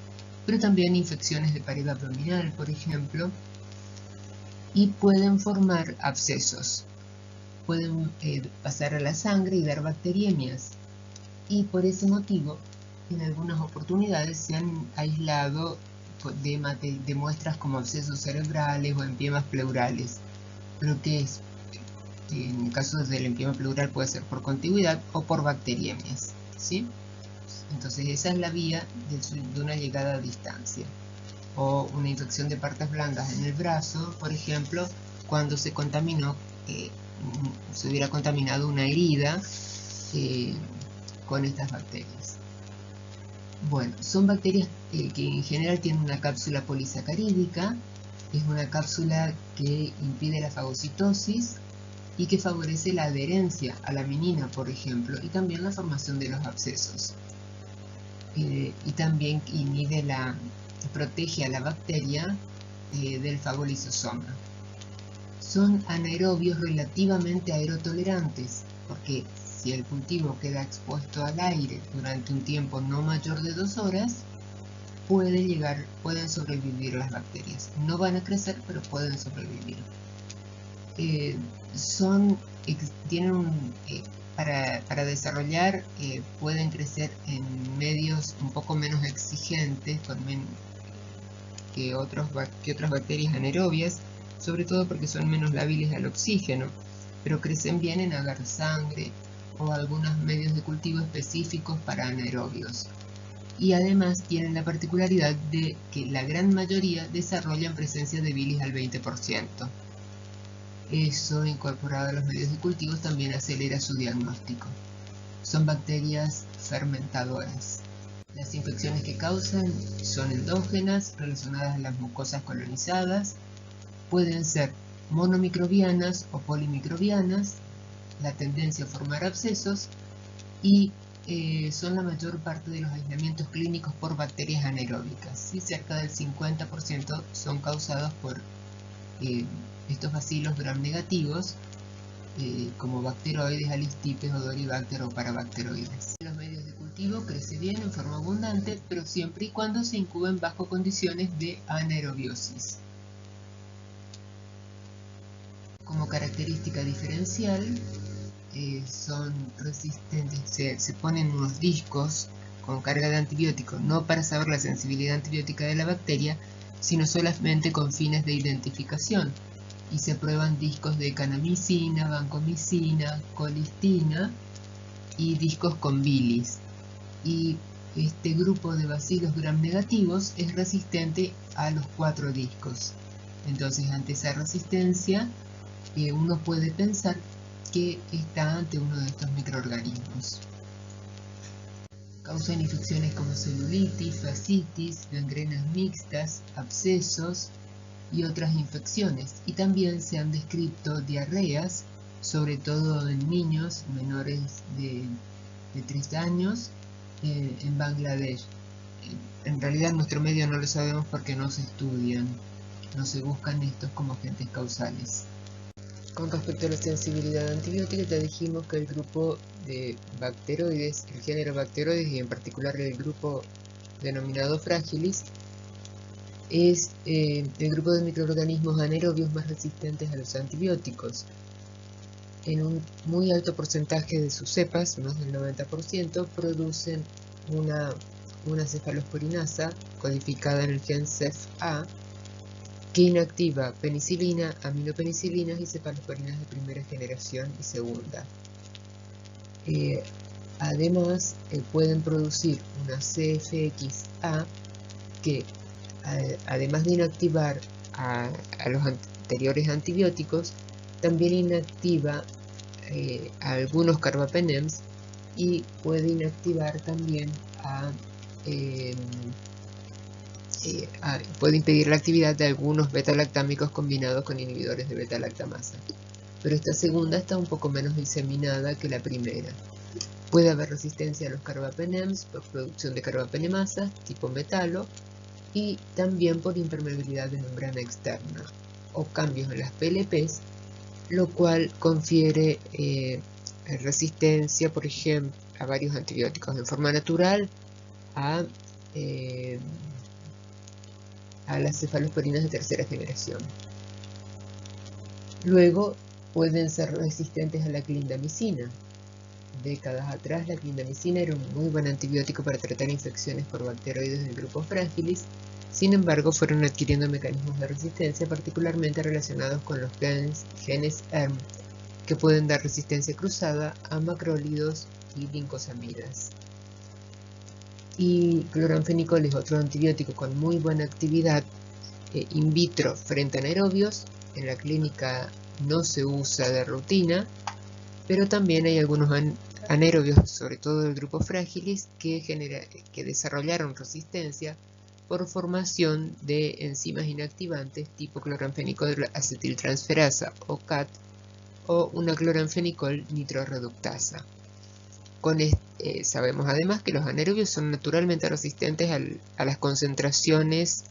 S1: pero también infecciones de pared abdominal, por ejemplo, y pueden formar abscesos. Pueden pasar a la sangre y dar bacteriemias. Y por ese motivo, en algunas oportunidades se han aislado de muestras como abscesos cerebrales o empiemas pleurales. Pero que es, en el caso del empiema pleural puede ser por contigüidad o por bacteriemias, ¿sí? Entonces esa es la vía de una llegada a distancia. O una infección de partes blandas en el brazo, por ejemplo, cuando se contaminó, se hubiera contaminado una herida con estas bacterias. Bueno, son bacterias que en general tienen una cápsula polisacarídica, es una cápsula que impide la fagocitosis y que favorece la adherencia a la minina, por ejemplo, y también la formación de los abscesos. Y también protege a la bacteria del fagolisosoma. Son anaerobios relativamente aerotolerantes, porque si el cultivo queda expuesto al aire durante un tiempo no mayor de 2 horas, pueden sobrevivir las bacterias. No van a crecer, pero pueden sobrevivir. Para desarrollar, pueden crecer en medios un poco menos exigentes que otras bacterias anaerobias, sobre todo porque son menos lábiles al oxígeno, pero crecen bien en agar sangre o algunos medios de cultivo específicos para anaerobios. Y además tienen la particularidad de que la gran mayoría desarrollan presencia de bilis al 20%. eso incorporado a los medios de cultivo también acelera su diagnóstico. Son bacterias fermentadoras. Las infecciones que causan son endógenas, relacionadas a las mucosas colonizadas, pueden ser monomicrobianas o polimicrobianas, la tendencia a formar abscesos y son la mayor parte de los aislamientos clínicos por bacterias anaeróbicas. ¿Sí? Cerca del 50% son causados por estos bacilos gram negativos, como bacteroides, alistipes, odoribacter o parabacteroides. Los medios de cultivo crece bien en forma abundante, pero siempre y cuando se incuben bajo condiciones de anaerobiosis. Como característica diferencial, son resistentes, se ponen unos discos con carga de antibiótico, no para saber la sensibilidad antibiótica de la bacteria, sino solamente con fines de identificación. Y se prueban discos de kanamicina, vancomicina, colistina y discos con bilis. Y este grupo de bacilos gram negativos es resistente a los 4 discos. Entonces, ante esa resistencia, uno puede pensar que está ante uno de estos microorganismos. Causan infecciones como celulitis, fascitis, gangrenas mixtas, abscesos y otras infecciones. Y también se han descrito diarreas, sobre todo en niños menores de 3 años en Bangladesh. En realidad en nuestro medio no lo sabemos porque no se estudian, no se buscan estos como agentes causales. Con respecto a la sensibilidad antibiótica, ya dijimos que el grupo de bacteroides, el género bacteroides y en particular el grupo denominado Fragilis, es el grupo de microorganismos anaerobios más resistentes a los antibióticos. En un muy alto porcentaje de sus cepas, más del 90%, producen una cefalosporinasa codificada en el gen CEF-A, que inactiva penicilina, aminopenicilinas y cefalosporinas de primera generación y segunda. Además, pueden producir una CFXA que, además de inactivar a los anteriores antibióticos, también inactiva a algunos carbapenems y puede inactivar también puede impedir la actividad de algunos beta-lactámicos combinados con inhibidores de beta-lactamasa. Pero esta segunda está un poco menos diseminada que la primera. Puede haber resistencia a los carbapenems por producción de carbapenemasas tipo metalo y también por impermeabilidad de membrana externa o cambios en las PLPs, lo cual confiere resistencia, por ejemplo, a varios antibióticos en forma natural, a las cefalosporinas de tercera generación. Luego pueden ser resistentes a la clindamicina. Décadas atrás la clindamicina era un muy buen antibiótico para tratar infecciones por bacteroides del grupo Fragilis. Sin embargo, fueron adquiriendo mecanismos de resistencia particularmente relacionados con los genes ERM, que pueden dar resistencia cruzada a macrólidos y lincosamidas. Y cloranfenicol es otro antibiótico con muy buena actividad in vitro frente a anaerobios. En la clínica no se usa de rutina, pero también hay algunos anaerobios, sobre todo del grupo Fragilis, que desarrollaron resistencia por formación de enzimas inactivantes tipo cloranfenicol acetiltransferasa o CAT o una cloranfenicol nitroreductasa. Sabemos además que los anaerobios son naturalmente resistentes a las concentraciones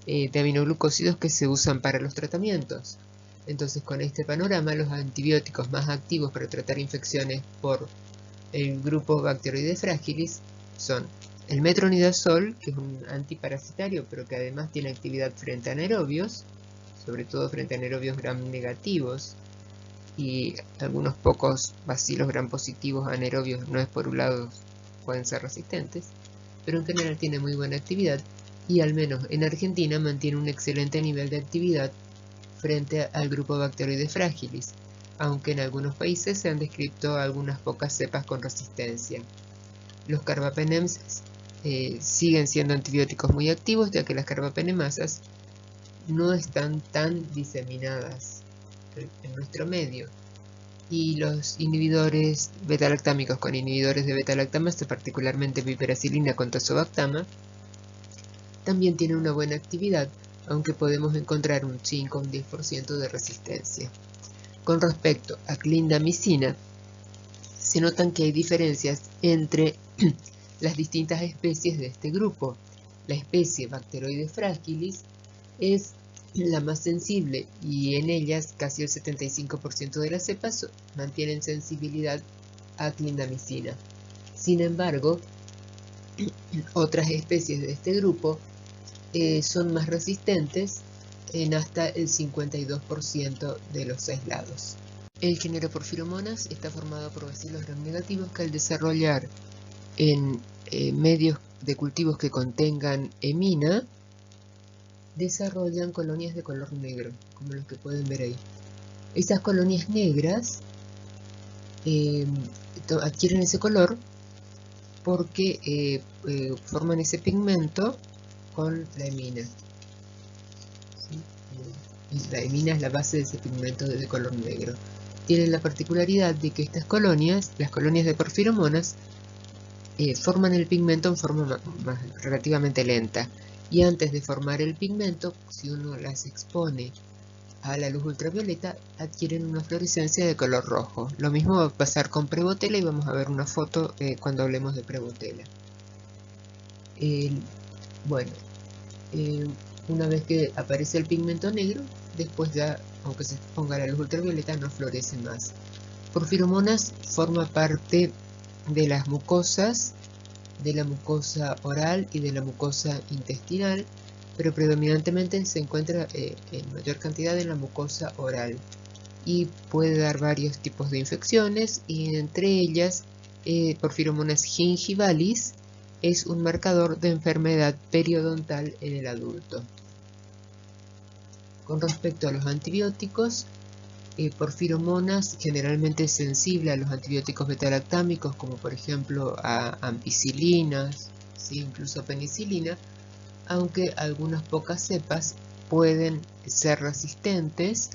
S1: de aminoglucósidos que se usan para los tratamientos. Entonces, con este panorama, los antibióticos más activos para tratar infecciones por el grupo Bacteroides fragilis son el metronidazol, que es un antiparasitario, pero que además tiene actividad frente a anaerobios, sobre todo frente a anaerobios gram negativos, y algunos pocos bacilos gram positivos anaerobios no esporulados pueden ser resistentes, pero en general tiene muy buena actividad y al menos en Argentina mantiene un excelente nivel de actividad frente al grupo Bacteroides fragilis, aunque en algunos países se han descrito algunas pocas cepas con resistencia. Los carbapenems siguen siendo antibióticos muy activos, ya que las carbapenemasas no están tan diseminadas en nuestro medio. Y los inhibidores beta-lactámicos con inhibidores de beta-lactamasa, particularmente piperacilina con tazobactama, también tienen una buena actividad, aunque podemos encontrar un 5 o un 10% de resistencia. Con respecto a clindamicina, se notan que hay diferencias entre las distintas especies de este grupo. La especie Bacteroides fragilis es la más sensible y en ellas casi el 75% de las cepas mantienen sensibilidad a clindamicina. Sin embargo, otras especies de este grupo son más resistentes en hasta el 52% de los aislados. El género Porphyromonas está formado por bacilos gram negativos que al desarrollar en medios de cultivos que contengan emina, desarrollan colonias de color negro, como los que pueden ver ahí. Esas colonias negras adquieren ese color porque forman ese pigmento con la emina. ¿Sí? Y la emina es la base de ese pigmento de color negro. Tienen la particularidad de que estas colonias, las colonias de porfiromonas, forman el pigmento en forma relativamente lenta. Y antes de formar el pigmento, si uno las expone a la luz ultravioleta, adquieren una fluorescencia de color rojo. Lo mismo va a pasar con Prevotella y vamos a ver una foto cuando hablemos de Prevotella. Una vez que aparece el pigmento negro, después ya, aunque se exponga a la luz ultravioleta, no florece más. Porfiromonas forma parte de las mucosas, de la mucosa oral y de la mucosa intestinal, pero predominantemente se encuentra en mayor cantidad en la mucosa oral y puede dar varios tipos de infecciones, y entre ellas Porphyromonas gingivalis es un marcador de enfermedad periodontal en el adulto. Con respecto a los antibióticos, Porphyromonas generalmente es sensible a los antibióticos beta-lactámicos, como por ejemplo a ampicilinas, ¿sí? Incluso a penicilina, aunque algunas pocas cepas pueden ser resistentes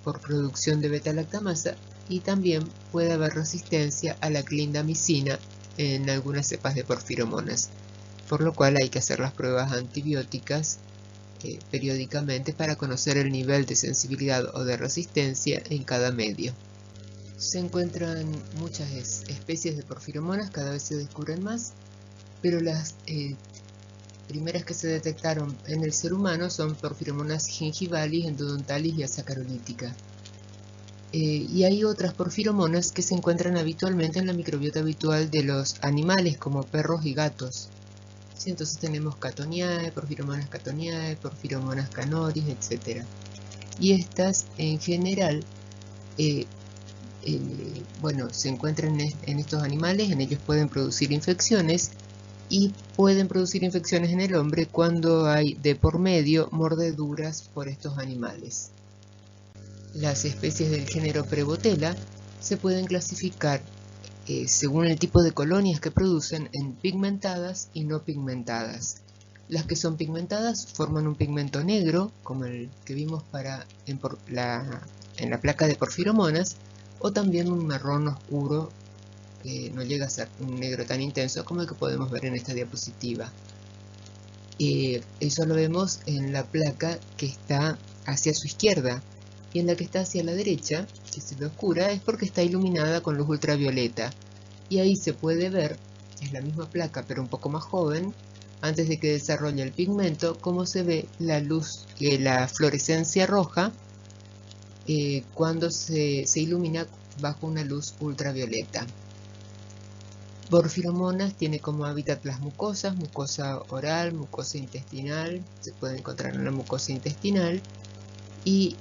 S1: por producción de beta-lactamasa, y también puede haber resistencia a la clindamicina en algunas cepas de Porphyromonas, por lo cual hay que hacer las pruebas antibióticas periódicamente para conocer el nivel de sensibilidad o de resistencia en cada medio. Se encuentran muchas especies de Porphyromonas, cada vez se descubren más, pero las primeras que se detectaron en el ser humano son Porphyromonas gingivalis, endodontalis y asacarolítica. Y hay otras porfiromonas que se encuentran habitualmente en la microbiota habitual de los animales, como perros y gatos. ¿Sí? Entonces tenemos Catoniae, Porphyromonas catoniae, Porphyromonas canoris, etc. Y estas en general se encuentran en estos animales, en ellos pueden producir infecciones, y pueden producir infecciones en el hombre cuando hay de por medio mordeduras por estos animales. Las especies del género Prevotella se pueden clasificar según el tipo de colonias que producen en pigmentadas y no pigmentadas. Las que son pigmentadas forman un pigmento negro, como el que vimos en la placa de Porphyromonas, o también un marrón oscuro que no llega a ser un negro tan intenso como el que podemos ver en esta diapositiva. Eso lo vemos en la placa que está hacia su izquierda, y en la que está hacia la derecha, que se ve oscura, es porque está iluminada con luz ultravioleta. Y ahí se puede ver, es la misma placa pero un poco más joven, antes de que desarrolle el pigmento, cómo se ve la luz, la fluorescencia roja, cuando se ilumina bajo una luz ultravioleta. Porphyromonas tiene como hábitat las mucosas, mucosa oral, mucosa intestinal, se puede encontrar en la mucosa intestinal, y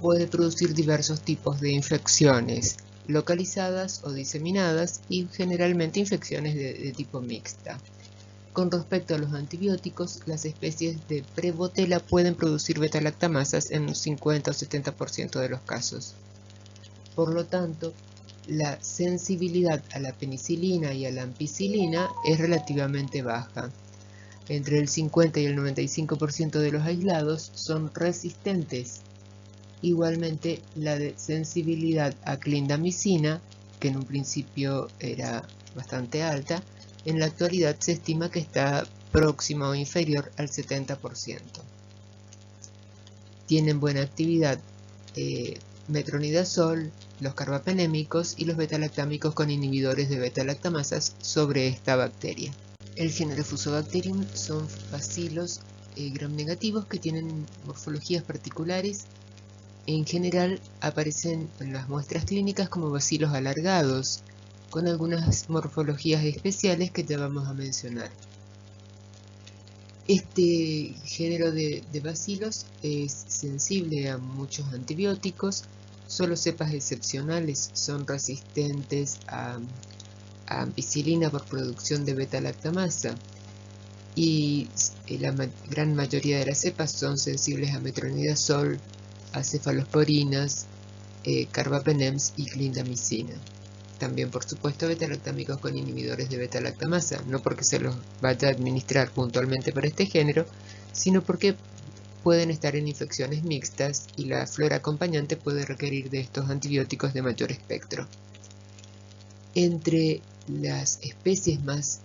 S1: puede producir diversos tipos de infecciones, localizadas o diseminadas, y generalmente infecciones de tipo mixta. Con respecto a los antibióticos, las especies de Prevotella pueden producir beta-lactamasas en un 50 o 70% de los casos. Por lo tanto, la sensibilidad a la penicilina y a la ampicilina es relativamente baja. Entre el 50 y el 95% de los aislados son resistentes. Igualmente, la sensibilidad a clindamicina, que en un principio era bastante alta, en la actualidad se estima que está próxima o inferior al 70%. Tienen buena actividad metronidazol, los carbapenémicos y los betalactámicos con inhibidores de beta-lactamasas sobre esta bacteria. El género Fusobacterium son bacilos gram negativos que tienen morfologías particulares. En general aparecen en las muestras clínicas como bacilos alargados, con algunas morfologías especiales que ya vamos a mencionar. Este género de bacilos es sensible a muchos antibióticos. Solo cepas excepcionales son resistentes a ampicilina por producción de beta-lactamasa, y la gran mayoría de las cepas son sensibles a metronidazol, a cefalosporinas, carbapenems y clindamicina. También, por supuesto, beta-lactámicos con inhibidores de beta-lactamasa, no porque se los vaya a administrar puntualmente para este género, sino porque pueden estar en infecciones mixtas y la flora acompañante puede requerir de estos antibióticos de mayor espectro. Entre las especies más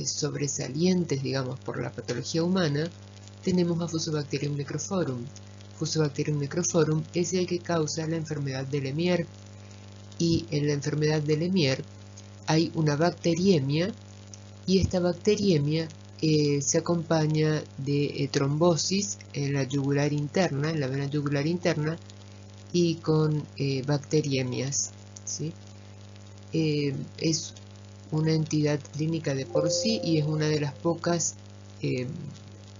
S1: sobresalientes, digamos, por la patología humana, tenemos a Fusobacterium necrophorum. Fusobacterium necrophorum es el que causa la enfermedad de Lemierre, y en la enfermedad de Lemierre hay una bacteriemia, y esta bacteriemia se acompaña de trombosis en la yugular interna, en la vena yugular interna, y con bacteriemias, ¿sí? Es una entidad clínica de por sí y es una de las pocas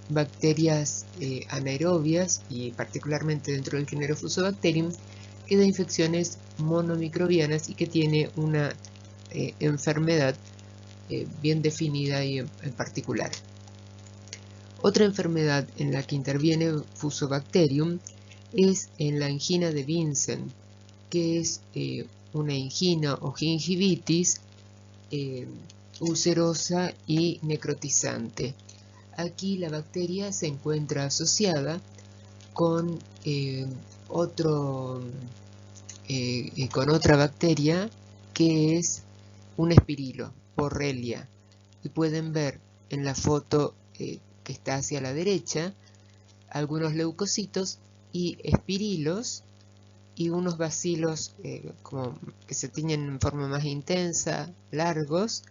S1: bacterias anaerobias, y particularmente dentro del género Fusobacterium, que da infecciones monomicrobianas y que tiene una enfermedad bien definida y en particular. Otra enfermedad en la que interviene Fusobacterium es en la angina de Vincent, que es una angina o gingivitis ulcerosa y necrotizante. Aquí la bacteria se encuentra asociada con otra bacteria que es un espirilo, Borrelia, y pueden ver en la foto que está hacia la derecha algunos leucocitos y espirilos y unos bacilos como que se tiñen en forma más intensa, largos,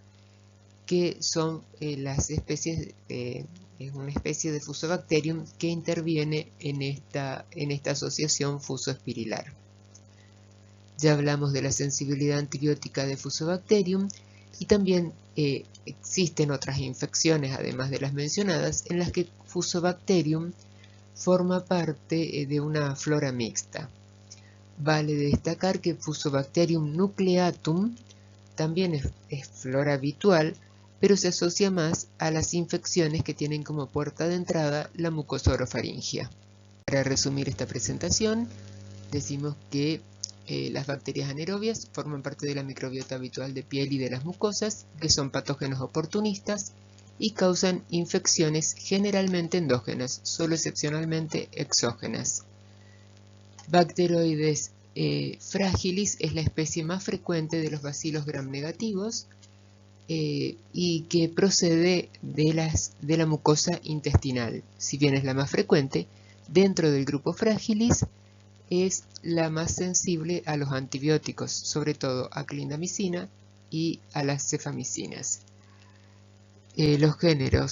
S1: que son las especies es una especie de Fusobacterium que interviene en esta asociación fusoespirilar. Ya hablamos de la sensibilidad antibiótica de Fusobacterium, y también existen otras infecciones, además de las mencionadas, en las que Fusobacterium forma parte de una flora mixta. Vale destacar que Fusobacterium nucleatum también es flora habitual, pero se asocia más a las infecciones que tienen como puerta de entrada la mucosa orofaringia. Para resumir esta presentación, decimos que las bacterias anaerobias forman parte de la microbiota habitual de piel y de las mucosas, que son patógenos oportunistas y causan infecciones generalmente endógenas, solo excepcionalmente exógenas. Bacteroides fragilis es la especie más frecuente de los bacilos gram negativos y que procede de la mucosa intestinal. Si bien es la más frecuente, dentro del grupo fragilis es la más sensible a los antibióticos, sobre todo a clindamicina y a las cefamicinas.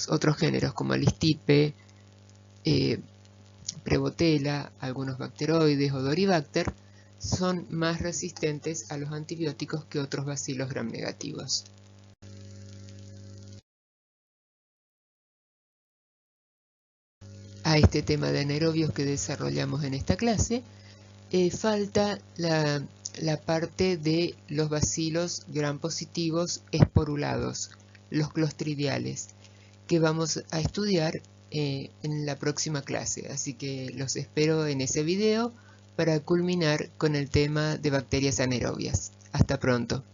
S1: Otros géneros como Alistipe, Prevotella, algunos bacteroides o Doribacter son más resistentes a los antibióticos que otros bacilos gram negativos. A este tema de anaerobios que desarrollamos en esta clase, falta la parte de los bacilos gram positivos esporulados, los clostridiales, que vamos a estudiar en la próxima clase. Así que los espero en ese video para culminar con el tema de bacterias anaerobias. Hasta pronto.